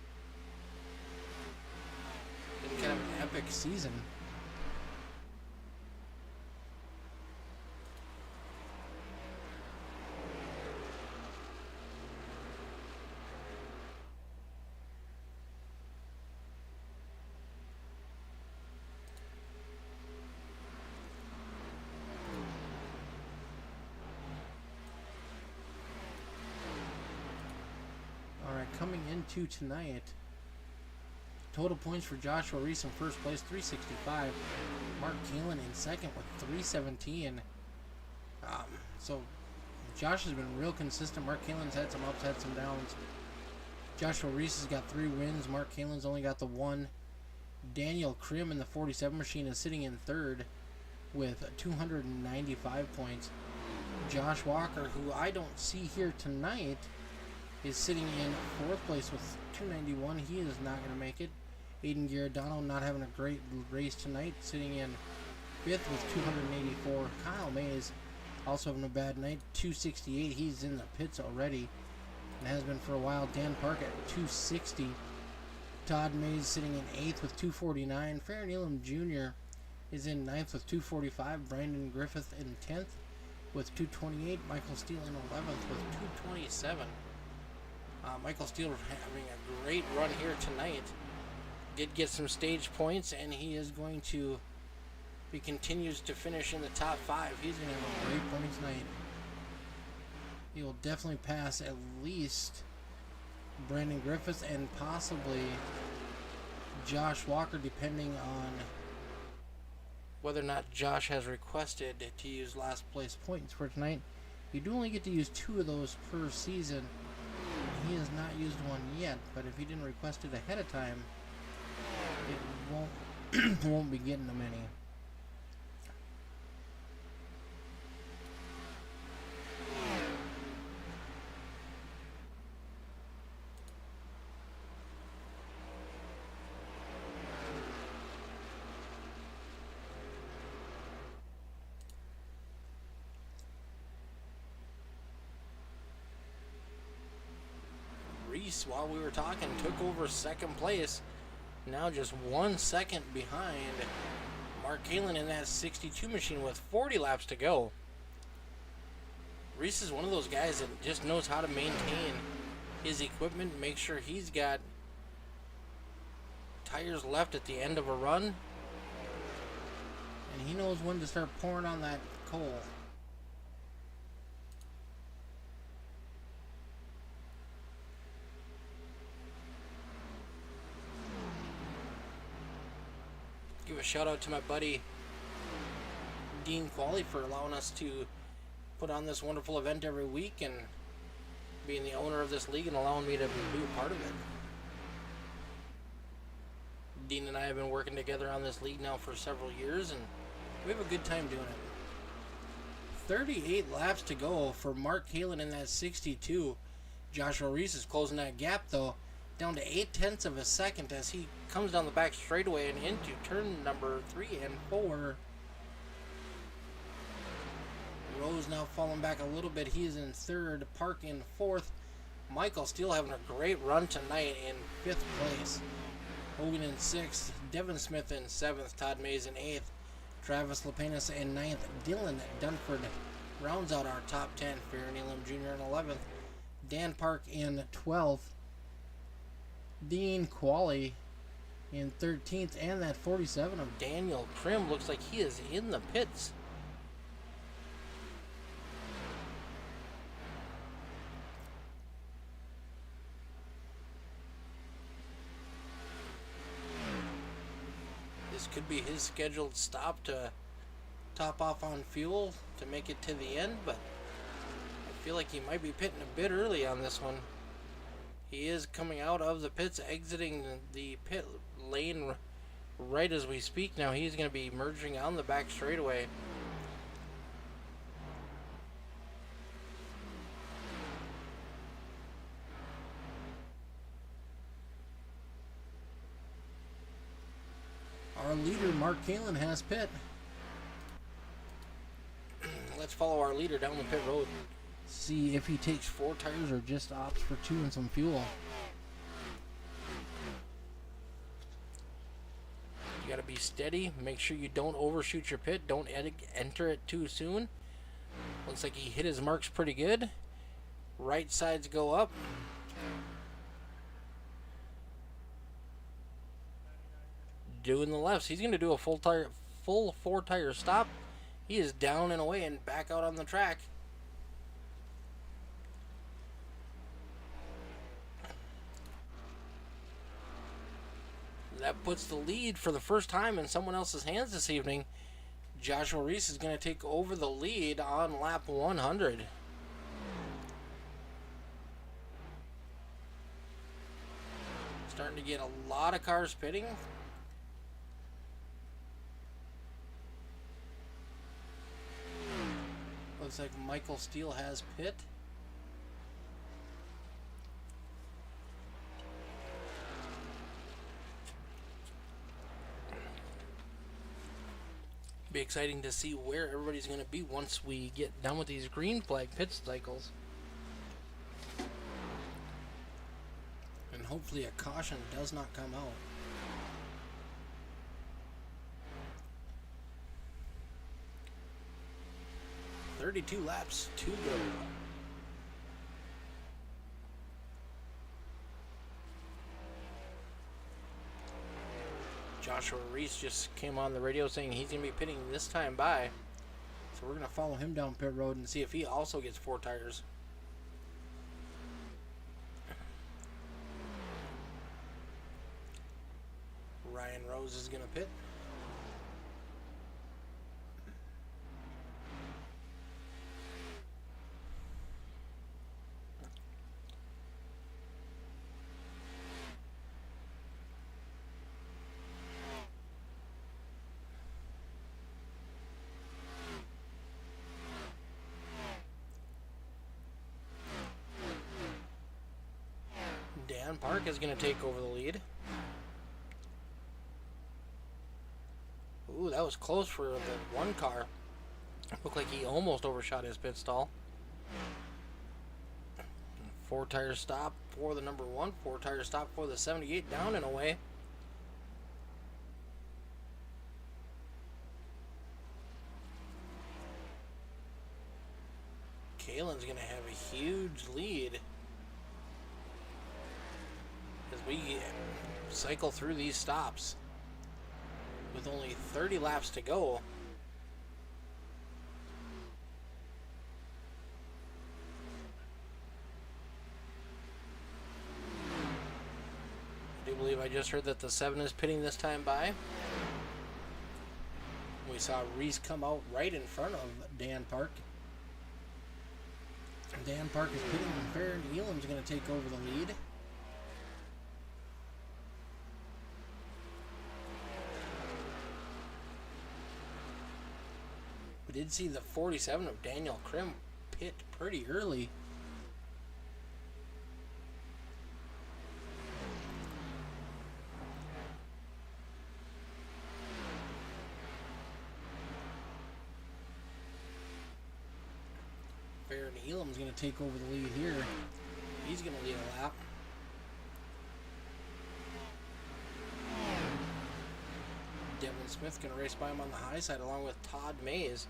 It's kind of an epic season. Coming into tonight, total points for Joshua Reese in first place, 365. Mark Keelan in second with 317. So Josh has been real consistent. Mark Keelan's had some ups, had some downs. Joshua Reese has got 3 wins. Mark Keelan's only got the 1. Daniel Krim in the 47 machine is sitting in third with 295 points. Josh Walker, who I don't see here tonight, is sitting in 4th place with 291. He is not going to make it. Aiden Giordano not having a great race tonight, sitting in 5th with 284. Kyle Mays also having a bad night, 268. He's in the pits already and has been for a while. Dan Park at 260. Todd Mays sitting in 8th with 249. Farron Elam Jr. is in 9th with 245. Brandon Griffith in 10th with 228. Michael Steele in 11th with 227. Michael Steele having a great run here tonight. Did get some stage points, and he is going to, if he continues to finish in the top 5, he's going to have a great points night. He will definitely pass at least Brandon Griffith and possibly Josh Walker, depending on whether or not Josh has requested to use last place points for tonight. You do only get to use 2 of those per season. He has not used one yet, but if he didn't request it ahead of time, it won't be getting them any. Reese, while we were talking, took over 2nd place. Now just 1 second behind Mark Kalin in that 62 machine with 40 laps to go. Reese is one of those guys that just knows how to maintain his equipment, make sure he's got tires left at the end of a run, and he knows when to start pouring on that coal. Give a shout out to my buddy Dean Qualley for allowing us to put on this wonderful event every week and being the owner of this league and allowing me to be a part of it. Dean and I have been working together on this league now for several years, and we have a good time doing it. 38 laps to go for Mark Kalin in that 62. Joshua Reese is closing that gap, though, down to 0.8 of a second as he comes down the back straightaway and into turn number 3 and 4. Rose now falling back a little bit. He is in 3rd. Park in 4th. Michael Steele having a great run tonight in 5th place. Hogan in 6th. Devin Smith in 7th. Todd Mays in 8th. Travis Lepenis in 9th. Dylan Dunford rounds out our top 10. Farron Elam Jr. in 11th. Dan Park in 12th. Dean Qualley in 13th, and that 47 of Daniel Krim looks like he is in the pits. This could be his scheduled stop to top off on fuel to make it to the end, but I feel like he might be pitting a bit early on this one. He is coming out of the pits, exiting the pit lane right as we speak. Now he's going to be merging on the back straightaway. Our leader, Mark Kalin, has pit. Let's follow our leader down the pit road. See if he takes 4 tires or just opts for 2 and some fuel. You gotta be steady. Make sure you don't overshoot your pit. Don't enter it too soon. Looks like he hit his marks pretty good. Right sides go up. Doing the lefts. He's gonna do a full 4 tire stop. He is down and away and back out on the track. That puts the lead for the first time in someone else's hands this evening. Joshua Reese is going to take over the lead on lap 100. Starting to get a lot of cars pitting. Looks like Michael Steele has pit. Be exciting to see where everybody's going to be once we get done with these green flag pit cycles. And hopefully a caution does not come out. "32 laps to go." Joshua Reese just came on the radio saying he's going to be pitting this time by. So we're going to follow him down pit road and see if he also gets 4 tires. Ryan Rose is going to pit. Dan Park is going to take over the lead. Ooh, that was close for the one car. Looked like he almost overshot his pit stall. 4 tire stop for the number 1. 4 tire stop for the 78, down and away. Kalen's going to have a huge lead as we cycle through these stops with only 30 laps to go. I do believe I just heard that the 7 is pitting this time by. We saw Reese come out right in front of Dan Park. Dan Park is pitting and Farron Elam's going to take over the lead. We did see the 47 of Daniel Krim pit pretty early. Farron Elam's going to take over the lead here. He's going to lead a lap. Devin Smith going to race by him on the high side along with Todd Mays.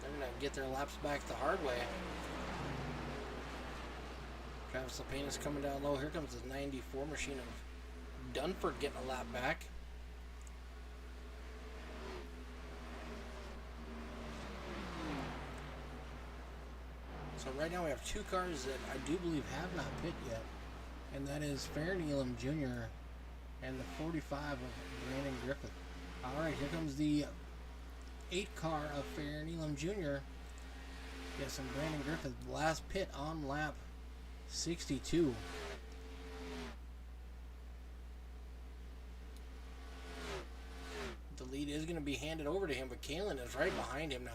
They're going to get their laps back the hard way. Travis Lapine is coming down low. Here comes the 94 machine of Dunford getting a lap back. So right now we have 2 cars that I do believe have not pit yet. And that is Farron Elam Jr. and the 45 of Brandon Griffith. Alright, here comes the 8 car of Farron Elam Jr. Yes, and Brandon Griffith, last pit on lap 62. to be handed over to him, but Kalen is right behind him now.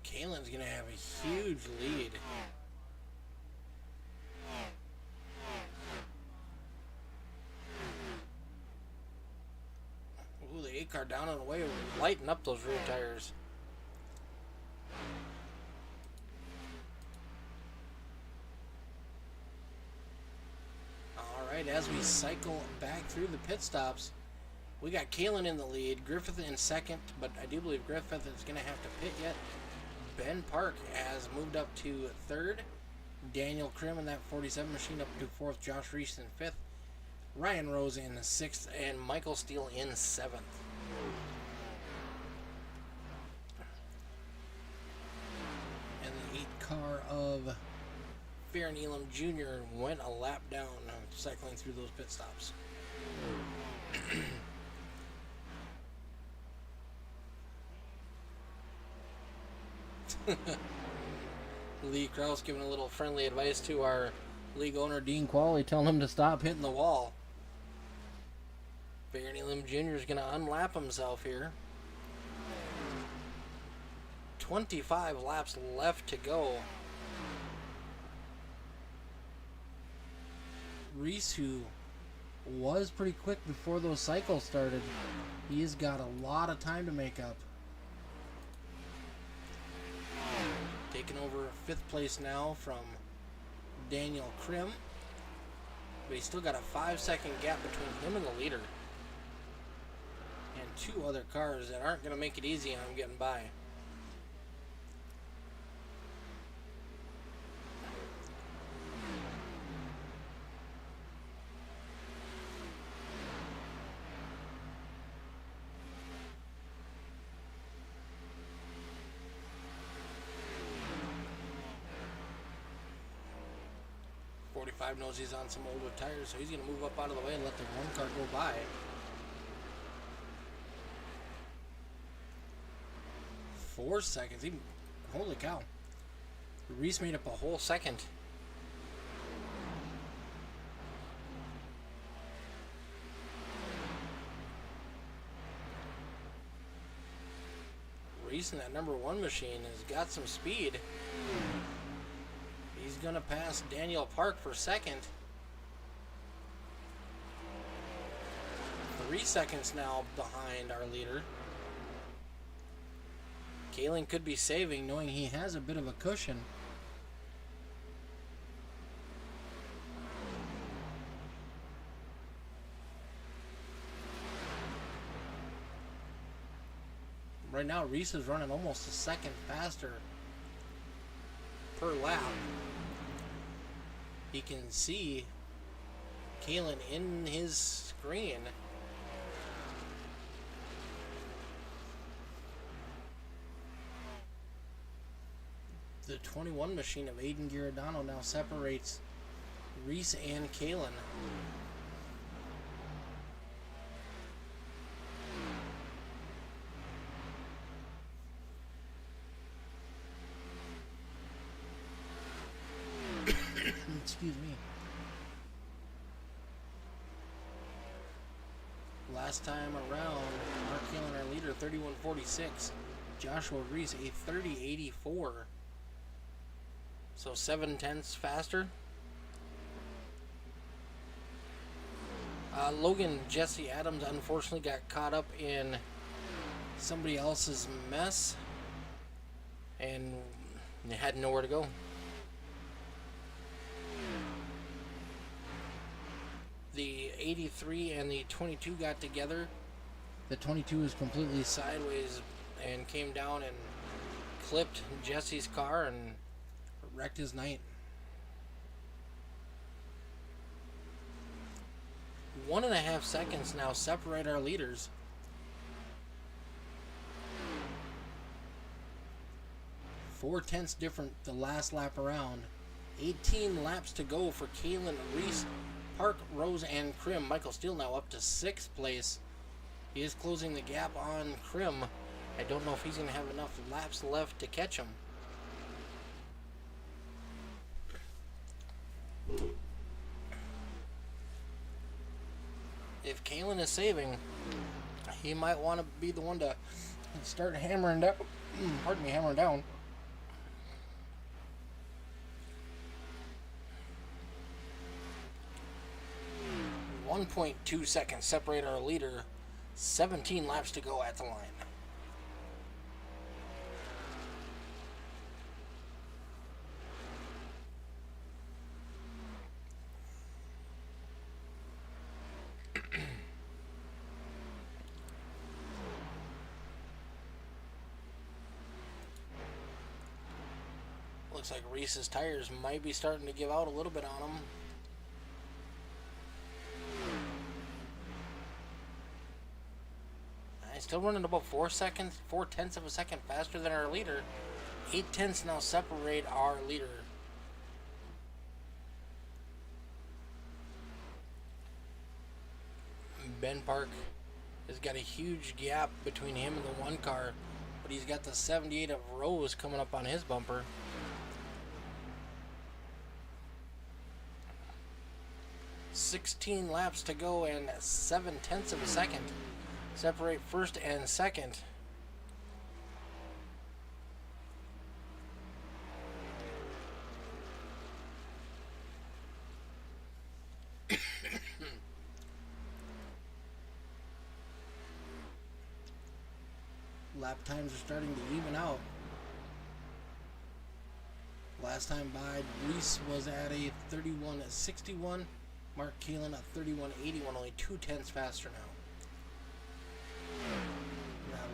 Kalen's going to have a huge lead. Ooh, the 8 car down and away, lighting up those rear tires. Alright, as we cycle back through the pit stops, we got Kalen in the lead, Griffith in second, but I do believe Griffith is going to have to pit yet. Ben Park has moved up to third. Daniel Krim in that 47 machine up to fourth. Josh Reese in fifth. Ryan Rose in sixth. And Michael Steele in seventh. And the 8 car of Farron Elam Jr. went a lap down cycling through those pit stops. Lee Krause giving a little friendly advice to our league owner Dean Qualley, telling him to stop hitting the wall. Farron Elam Jr. is going to unlap himself here. 25 laps left to go. Reese, who was pretty quick before those cycles started, he's got a lot of time to make up. Taking over 5th place now from Daniel Krim. But he's still got a 5-second gap between him and the leader. And 2 other cars that aren't going to make it easy on him getting by. Knows he's on some older tires, so he's going to move up out of the way and let the 1 car go by. Four seconds. Even, holy cow. Reese made up a whole second. Reese in that number 1 machine has got some speed. He's going to pass Daniel Park for second. 3 seconds now behind our leader. Kalen could be saving, knowing he has a bit of a cushion. Right now, Reese is running almost a second faster per lap. He can see Kalen in his screen. The 21 machine of Aiden Giordano now separates Reese and Kalen. Excuse me. Last time around, Mark Kalen, our leader, 31.46. Joshua Reese, a 30.84. So 7/10 faster. Logan Jesse Adams unfortunately got caught up in somebody else's mess and had nowhere to go. The 83 and the 22 got together. The 22 is completely sideways and came down and clipped Jesse's car and wrecked his night. 1.5 seconds now separate our leaders. Four-tenths different the last lap around. 18 laps to go for Kalen, Reese, Park, Rose, and Krim. Michael Steele now up to 6th place. He is closing the gap on Krim. I don't know if he's going to have enough laps left to catch him. Kalen is saving. He might want to be the one to start hammering down. Pardon me, hammering down. .2 seconds separate our leader. 17 laps to go at the line. Looks like Reese's tires might be starting to give out a little bit on him. He's still running about 4 tenths of a second faster than our leader. 8 tenths now separate our leader. Ben Park has got a huge gap between him and the one car, but he's got the 78 of Rose coming up on his bumper. .16 laps to go and 7 tenths of a second separate first and second. Lap times are starting to even out. Last time by, Reese was at a 31.61. Mark Kalen at 31.81, only 2 tenths faster now.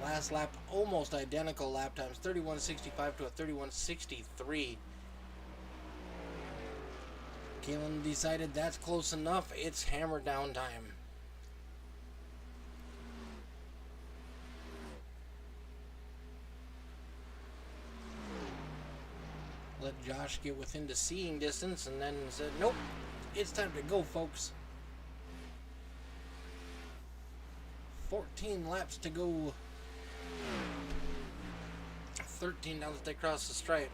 Last lap, almost identical lap times, 31.65 to a 31.63. Kalen decided that's close enough. It's hammer down time. Let Josh get within the seeing distance and then said, nope, it's time to go, folks. 14 laps to go. 13 now that they cross the stripe.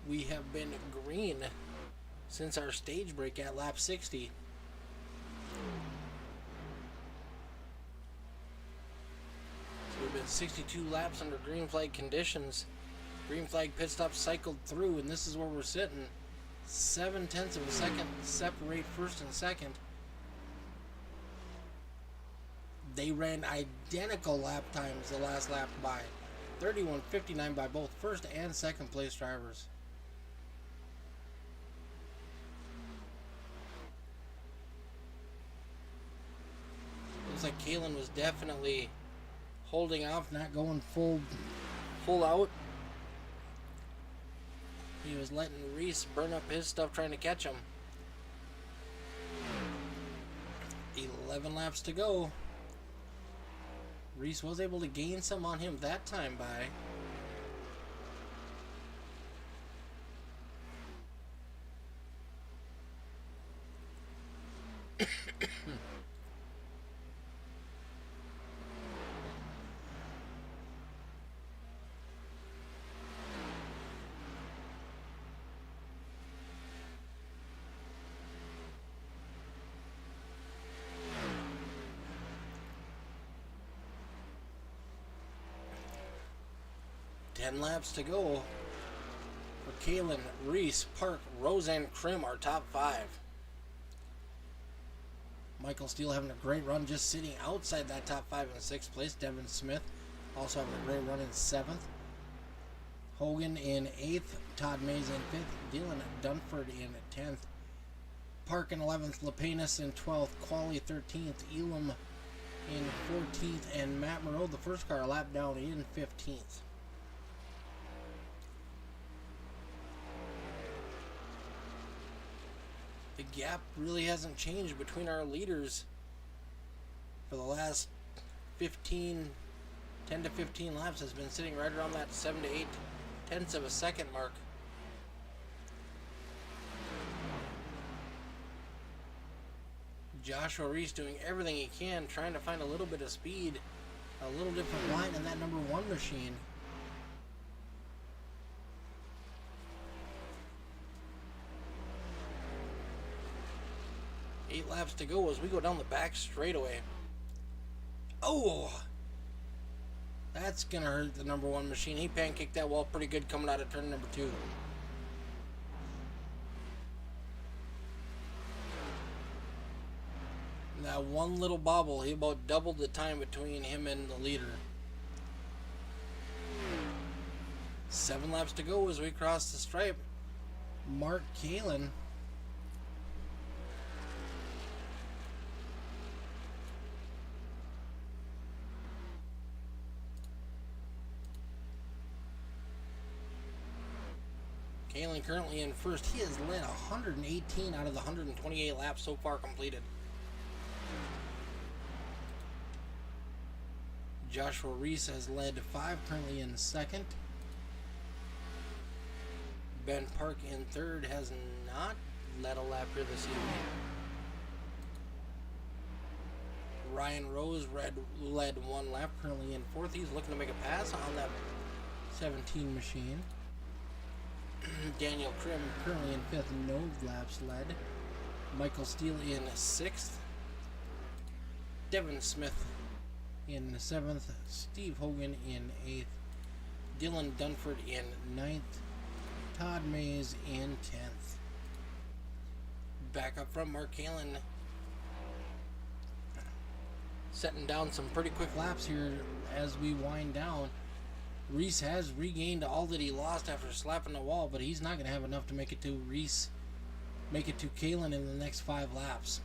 We have been green since our stage break at lap 60. So we've been 62 laps under green flag conditions. Green flag pit stop cycled through, and this is where we're sitting. 7 tenths of a second separate first and second. They ran identical lap times the last lap by. 31.59 by both first and second place drivers. Looks like Kalen was definitely holding off, not going full out. He was letting Reese burn up his stuff trying to catch him. 11 laps to go. Reese was able to gain some on him that time by. Ten laps to go for Kalen, Reese, Park, Rose, and Krim, our top 5. Michael Steele having a great run, just sitting outside that top 5 in 6th place. Devin Smith also having a great run in 7th. Hogan in 8th. Todd Mays in 5th. Dylan Dunford in 10th. Park in 11th. Lepanus in 12th. Quali 13th. Elam in 14th. And Matt Moreau, the first car, a lap down in 15th. The gap really hasn't changed between our leaders for the last 10 to 15 laps. Has been sitting right around that 7 to 8 tenths of a second mark. Joshua Reese doing everything he can, trying to find a little bit of speed, a little different line in that number 1 machine. 8 laps to go as we go down the back straightaway. Oh! That's going to hurt the number 1 machine. He pancaked that wall pretty good coming out of turn number 2. That one little bobble, he about doubled the time between him and the leader. 7 laps to go as we cross the stripe. Mark Kalin. Kalin currently in first. He has led 118 out of the 128 laps so far completed. Joshua Reese has led 5, currently in second. Ben Park in third, has not led a lap here this evening. Ryan Rose led 1 lap, currently in fourth. He's looking to make a pass on that 17 machine. Daniel Krim currently in fifth, no laps led. Michael Steele in sixth. Devin Smith in seventh. Steve Hogan in eighth. Dylan Dunford in ninth. Todd Mays in 10th. Back up front, Mark Kalin setting down some pretty quick laps here as we wind down. Reese has regained all that he lost after slapping the wall, but he's not going to have enough to make it to Kalin in the next 5 laps.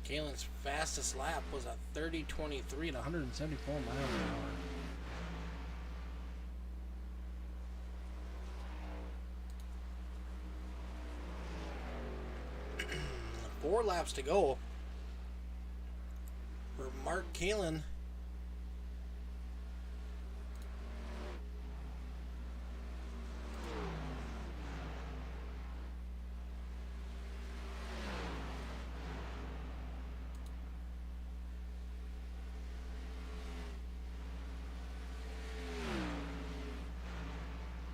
Kalin's fastest lap was a 30:23 at 174 miles an hour. 4 laps to go for Mark Kalin.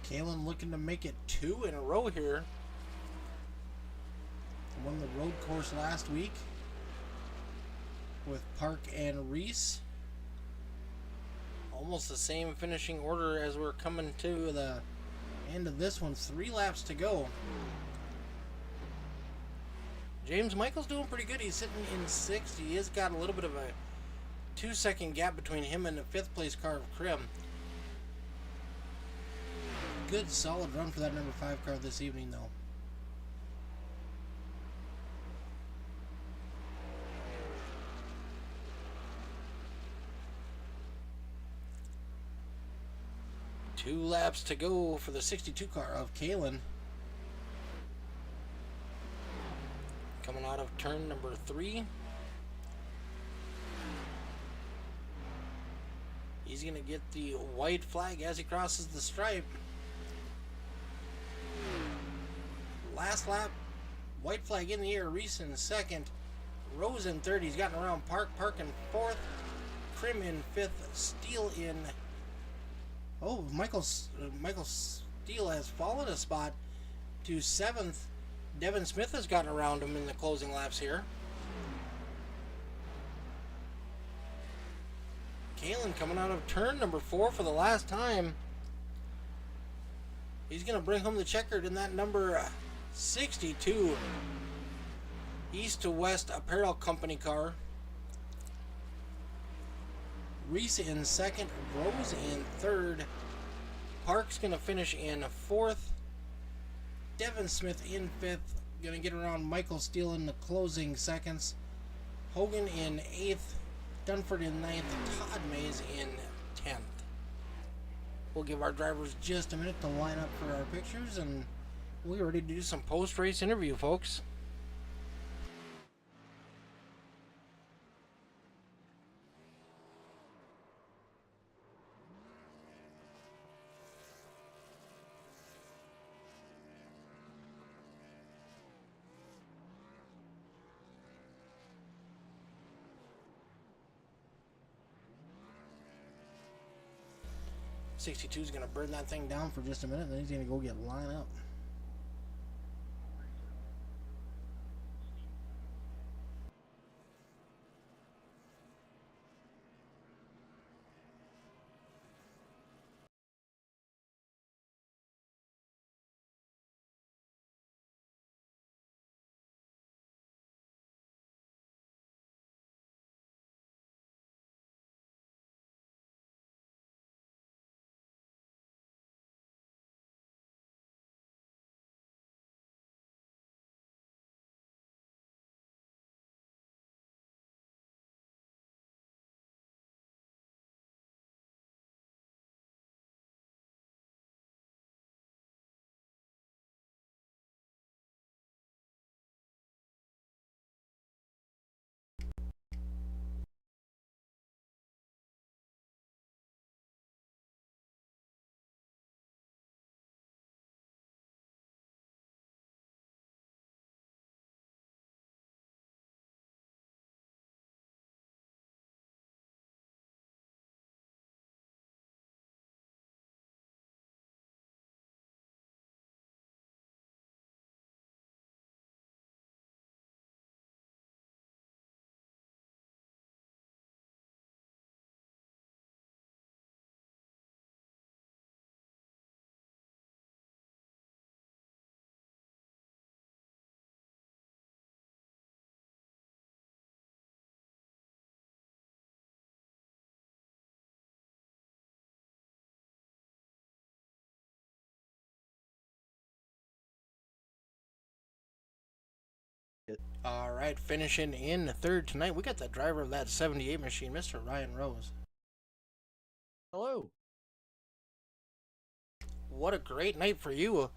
Kalin looking to make it 2 in a row here. Won the road course last week with Park and Reese. Almost the same finishing order as we're coming to the end of this one. 3 laps to go. James Michael's doing pretty good. He's sitting in 6th. He has got a little bit of a 2-second gap between him and the 5th place car of Krim. Good solid run for that number 5 car this evening though. Two laps to go for the 62 car of Kalin. Coming out of turn number 3. He's going to get the white flag as he crosses the stripe. Last lap, white flag in the air. Reese in second. Rose in third. He's gotten around Park in fourth. Krim in fifth. Steele in... Oh, Michael Steele has fallen a spot to 7th. Devin Smith has gotten around him in the closing laps here. Kalin coming out of turn number 4 for the last time. He's going to bring home the checkered in that number 62 East to West Apparel Company car. Reese in second, Rose in third. Park's going to finish in 4th. Devin Smith in 5th. Going to get around Michael Steele in the closing seconds. Hogan in 8th. Dunford in 9th. Todd Mays in 10th. We'll give our drivers just a minute to line up for our pictures, and we're ready to do some post-race interview, folks. 62 is going to burn that thing down for just a minute, and then he's going to go get line up. All right, finishing in third tonight, we got the driver of that 78 machine, Mr. Ryan Rose. Hello. What a great night for you.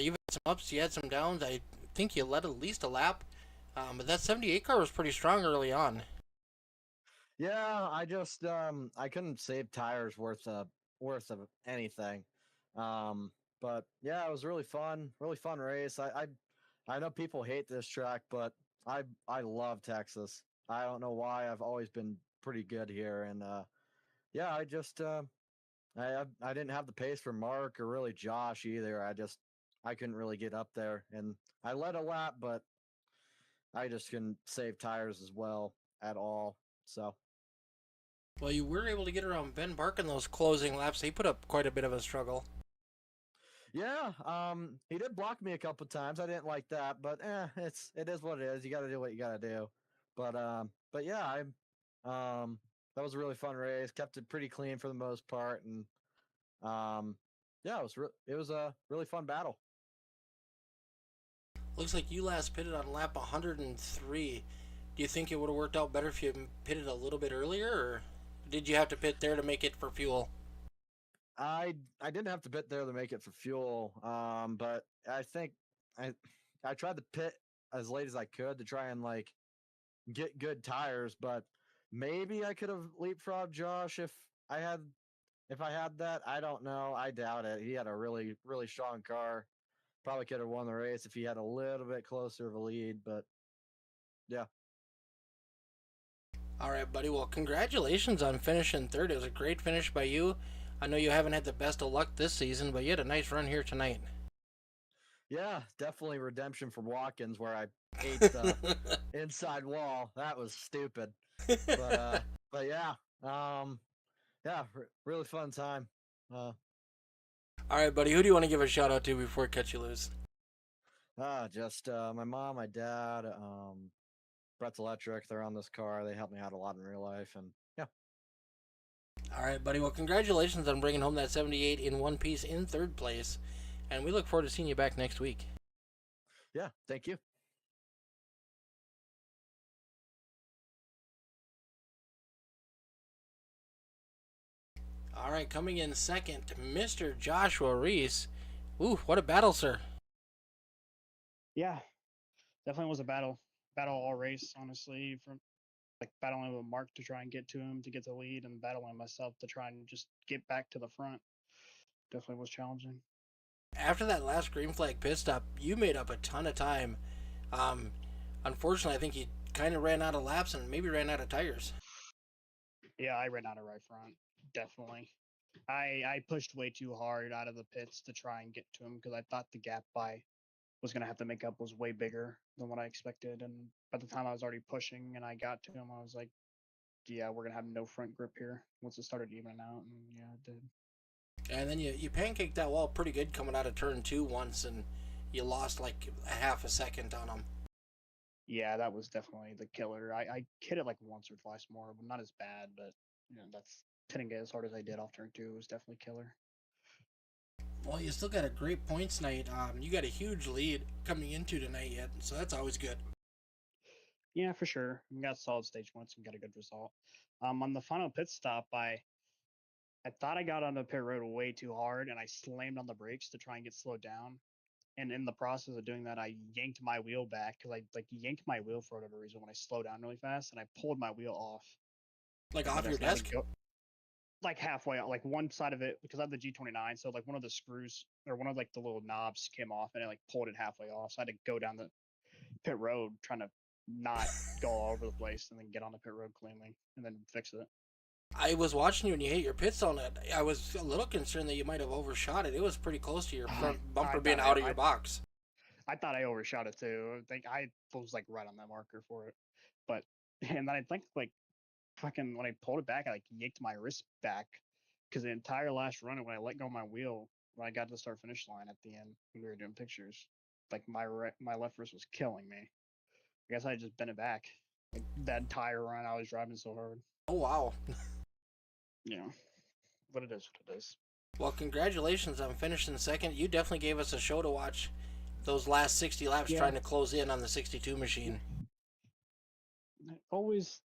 You've had some ups, you had some downs. I think you led at least a lap, but that 78 car was pretty strong early on. Yeah, I couldn't save tires worth of anything. But yeah, it was really fun race. I know people hate this track, but I love Texas. I don't know why. I've always been pretty good here, and yeah, I didn't have the pace for Mark or really Josh either. I couldn't really get up there, and I led a lap, but I just couldn't save tires as well at all. So. Well, you were able to get around Ben Bark in those closing laps. He put up quite a bit of a struggle. Yeah, he did block me a couple times. I didn't like that, but it is what it is. You got to do what you got to do. But yeah, that was a really fun race. Kept it pretty clean for the most part, and yeah, it was a really fun battle. Looks like you last pitted on lap 103. Do you think it would have worked out better if you pitted a little bit earlier, or did you have to pit there to make it for fuel? I didn't have to pit there to make it for fuel, but I think I I tried to pit as late as I could to try and like get good tires, but maybe I could have leapfrogged Josh if I had that. I don't know. I doubt it. He had a really strong car. Probably could have won the race if he had a little bit closer of a lead, but yeah. All right, buddy. Well, congratulations on finishing third. It was a great finish by you. I know you haven't had the best of luck this season, but you had a nice run here tonight. Yeah, definitely redemption for Watkins where I ate the inside wall. That was stupid. But but yeah. Yeah, really fun time. All right, buddy. Who do you want to give a shout out to before I cut you loose? Just my mom, my dad, Brett's Electric. They're on this car. They helped me out a lot in real life, and yeah. All right, buddy. Well, congratulations on bringing home that 78 in one piece in third place. And we look forward to seeing you back next week. Yeah, thank you. All right, coming in second, Mr. Joshua Reese. Ooh, what a battle, sir. Yeah, definitely was a battle all race, honestly, from like battling with Mark to try and get to him to get the lead and battling myself to try and just get back to the front. Definitely was challenging. After that last green flag pit stop, you made up a ton of time. Um, Unfortunately, I think you kind of ran out of laps and maybe ran out of tires. Yeah, I ran out of right front. Definitely. I pushed way too hard out of the pits to try and get to him because I thought the gap I was gonna have to make up was way bigger than what I expected. And by the time I was already pushing and I got to him, I was like, yeah, we're gonna have no front grip here once it started evening out, and yeah, it did. And then you pancaked that wall pretty good coming out of turn 2 once, and you lost like a half a second on him. Yeah, that was definitely the killer. I hit it like once or twice more, but not as bad. But you know, that's hitting it as hard as I did off turn 2 was definitely killer. Well, you still got a great points night. You got a huge lead coming into tonight yet, so that's always good. Yeah, for sure. We got solid stage points and got a good result. On the final pit stop, I thought I got on the pit road way too hard, and I slammed on the brakes to try and get slowed down. And in the process of doing that, I yanked my wheel back because I like yanked my wheel for whatever reason when I slowed down really fast, and I pulled my wheel off. Like And I off your just had to desk? go like halfway out, like one side of it because I have the G29, so like one of the screws or one of like the little knobs came off, and it like pulled it halfway off. So I had to go down the pit road trying to not go all over the place and then get on the pit road cleanly and then fix it. I was watching you and you hit your pit zone. I was a little concerned that you might have overshot it. It was pretty close to your front bumper being out of your box. I thought I overshot it too. I think I was like right on that marker for it, but and then I think like fucking when I pulled it back, I like yanked my wrist back because the entire last run, and when I let go of my wheel, when I got to the start finish line at the end, when we were doing pictures, like my left wrist was killing me. I guess I just bent it back. Like that entire run, I was driving so hard. Oh, wow. Yeah, but it is what it is. Well, congratulations on finishing second. You definitely gave us a show to watch those last 60 laps trying to close in on the 62 machine. Always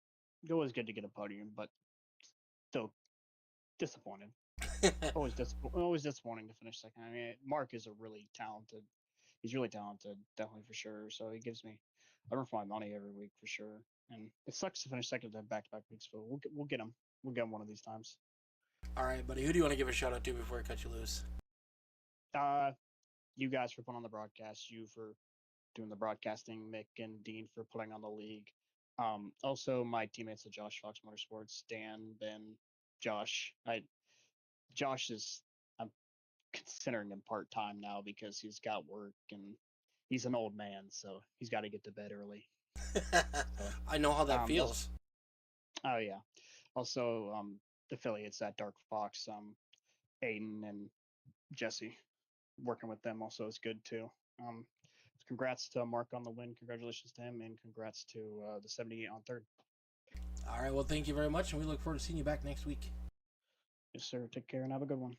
good to get a podium, but still disappointed. always disappointing to finish second. I mean, Mark is a really talented. He's really talented, definitely for sure. So he gives me a run for my money every week for sure. And it sucks to finish second to back-to-back weeks, but we'll get him. We'll get him one of these times. All right, buddy. Who do you want to give a shout out to before I cut you loose? You guys for putting on the broadcast. You for doing the broadcasting. Mick and Dean for putting on the league. Also my teammates at Josh Fox Motorsports, Dan, Ben, Josh. Josh is I'm considering him part time now because he's got work and he's an old man, so he's got to get to bed early. I know how that feels. Oh yeah. Also, affiliates at Dark Fox, Aiden and Jesse, working with them also is good too. Congrats to Mark on the win. Congratulations to him, and congrats to the 78 on third. All right. Well, thank you very much, and we look forward to seeing you back next week. Yes, sir. Take care and have a good one.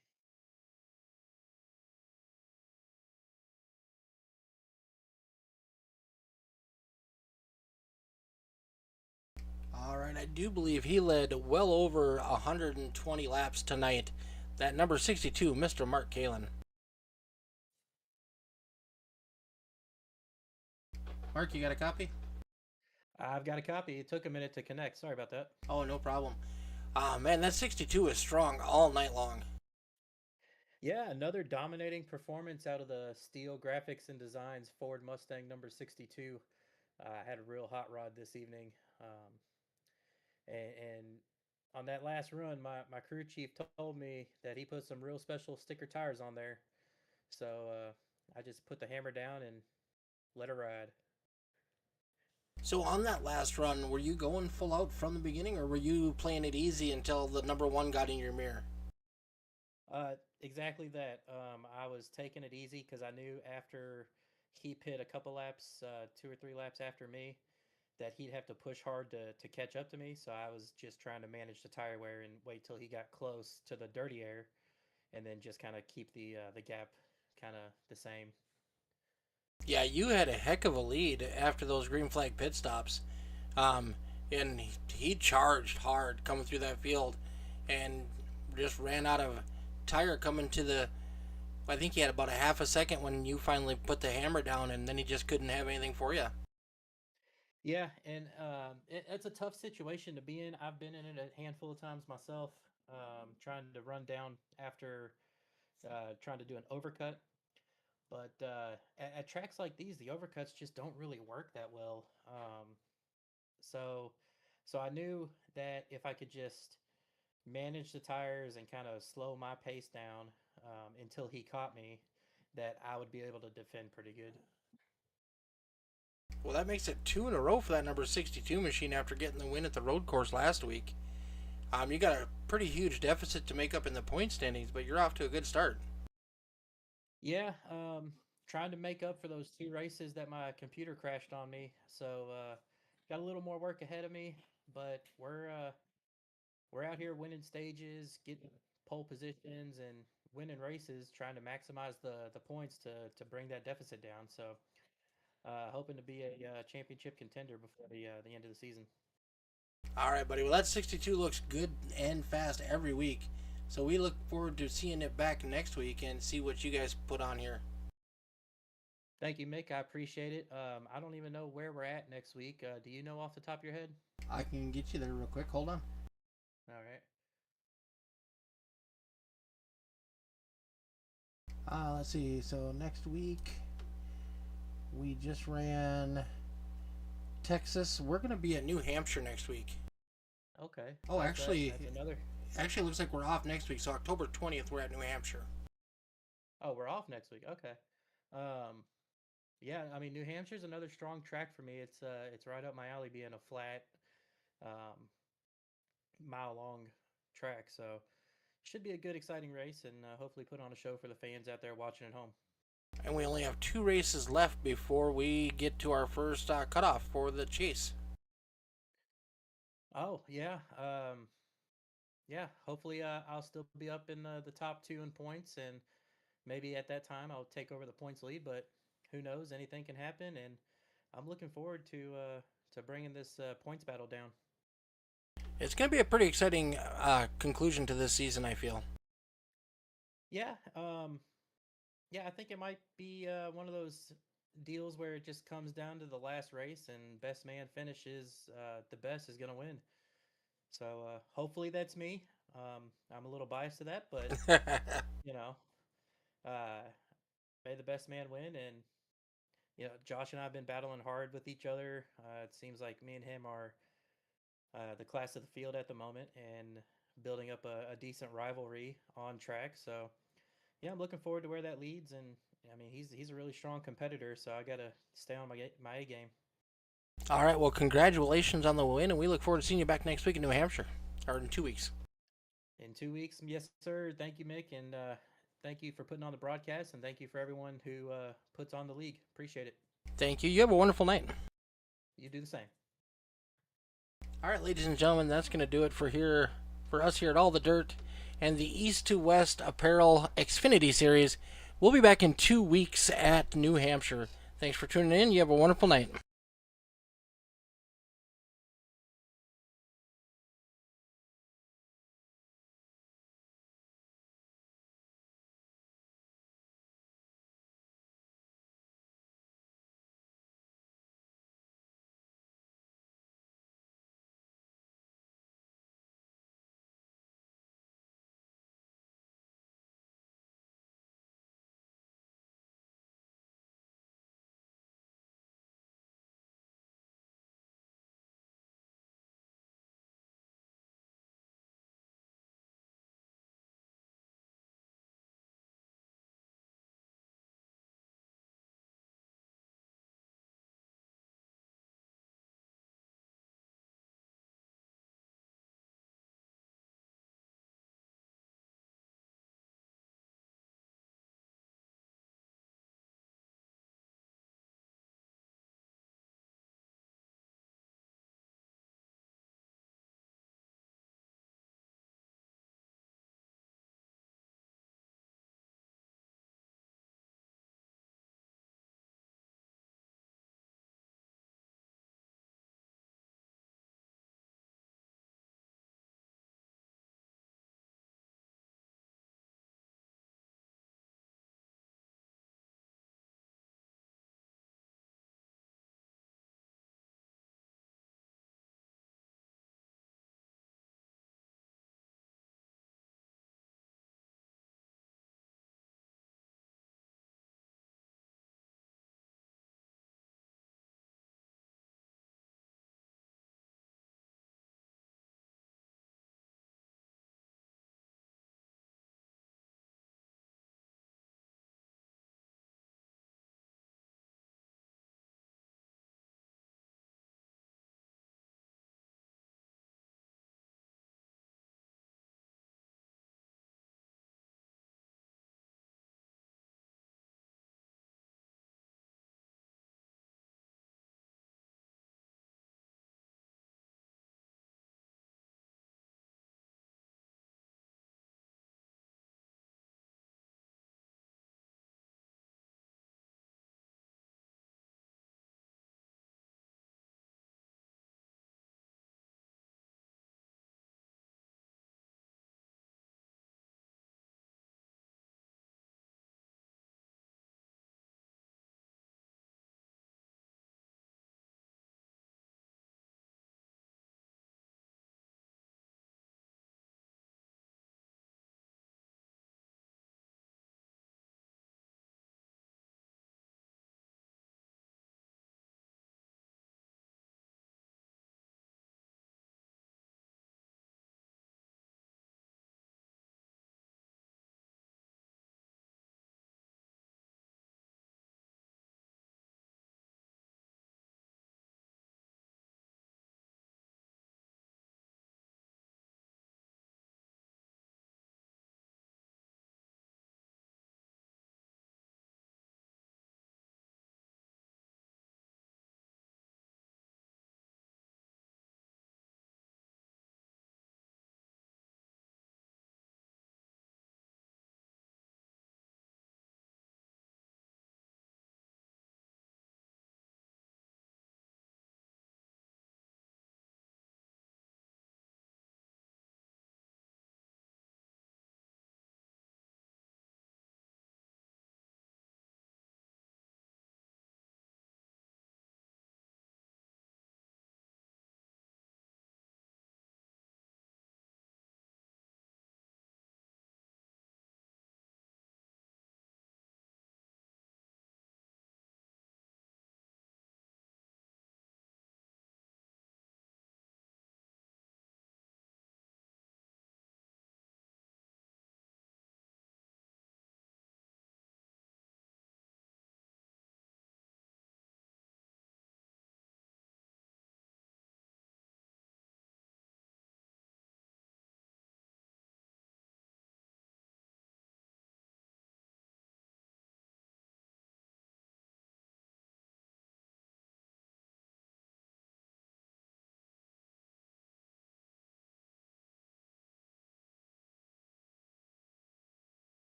All right. I do believe he led well over 120 laps tonight. That number 62, Mr. Mark Kalin. Mark, you got a copy? I've got a copy. It took a minute to connect. Sorry about that. Oh, no problem. Man, that 62 is strong all night long. Yeah, another dominating performance out of the Steel Graphics and Designs Ford Mustang number 62. I had a real hot rod this evening. And on that last run, my crew chief told me that he put some real special sticker tires on there. So I just put the hammer down and let it ride. So on that last run, were you going full out from the beginning, or were you playing it easy until the number one got in your mirror? Exactly that. I was taking it easy because I knew after he pit a couple laps, 2 or 3 laps after me, that he'd have to push hard to catch up to me. So I was just trying to manage the tire wear and wait till he got close to the dirty air, and then just kind of keep the gap kind of the same. Yeah, you had a heck of a lead after those green flag pit stops. And he charged hard coming through that field and just ran out of tire coming to the. I think he had about a half a second when you finally put the hammer down, and then he just couldn't have anything for you. Yeah, and it's a tough situation to be in. I've been in it a handful of times myself, trying to run down after trying to do an overcut. But at tracks like these, the overcuts just don't really work that well. So, so I knew that if I could just manage the tires and kind of slow my pace down until he caught me, that I would be able to defend pretty good. Well, that makes it 2 in a row for that number 62 machine after getting the win at the road course last week. You got a pretty huge deficit to make up in the point standings, but you're off to a good start. Yeah, trying to make up for those 2 races that my computer crashed on me. So got a little more work ahead of me, but we're out here winning stages, getting pole positions, and winning races, trying to maximize the points to bring that deficit down. So hoping to be a championship contender before the end of the season. All right, buddy. Well, that 62 looks good and fast every week. So we look forward to seeing it back next week and see what you guys put on here. Thank you, Mick. I appreciate it. I don't even know where we're at next week. Do you know off the top of your head? I can get you there real quick. Hold on. All right. Let's see. So next week, we just ran Texas. We're going to be at New Hampshire next week. Okay. Oh, actually, that's another. Actually, it looks like we're off next week. So October 20th, we're at New Hampshire. Oh, we're off next week. Okay. Yeah, I mean, New Hampshire's another strong track for me. It's right up my alley, being a flat, mile-long track. So should be a good, exciting race, and hopefully put on a show for the fans out there watching at home. And we only have 2 races left before we get to our first cutoff for the chase. Oh, yeah. Yeah, hopefully I'll still be up in the top 2 in points, and maybe at that time I'll take over the points lead, but who knows? Anything can happen, and I'm looking forward to bringing this points battle down. It's going to be a pretty exciting conclusion to this season, I feel. Yeah, yeah, I think it might be one of those deals where it just comes down to the last race, and best man finishes the best is going to win. So hopefully that's me. I'm a little biased to that, but you know, may the best man win. And Josh and I have been battling hard with each other. It seems like me and him are the class of the field at the moment, and building up a decent rivalry on track. So yeah, I'm looking forward to where that leads. And I mean, he's a really strong competitor, so I gotta stay on my A game. All right, well, congratulations on the win, and we look forward to seeing you back next week in New Hampshire, or in 2 weeks. In 2 weeks, yes, sir. Thank you, Mick, and thank you for putting on the broadcast, and thank you for everyone who puts on the league. Appreciate it. Thank you. You have a wonderful night. You do the same. All right, ladies and gentlemen, that's going to do it for us here at All the Dirt and the East to West Apparel XFINITY series. We'll be back in 2 weeks at New Hampshire. Thanks for tuning in. You have a wonderful night.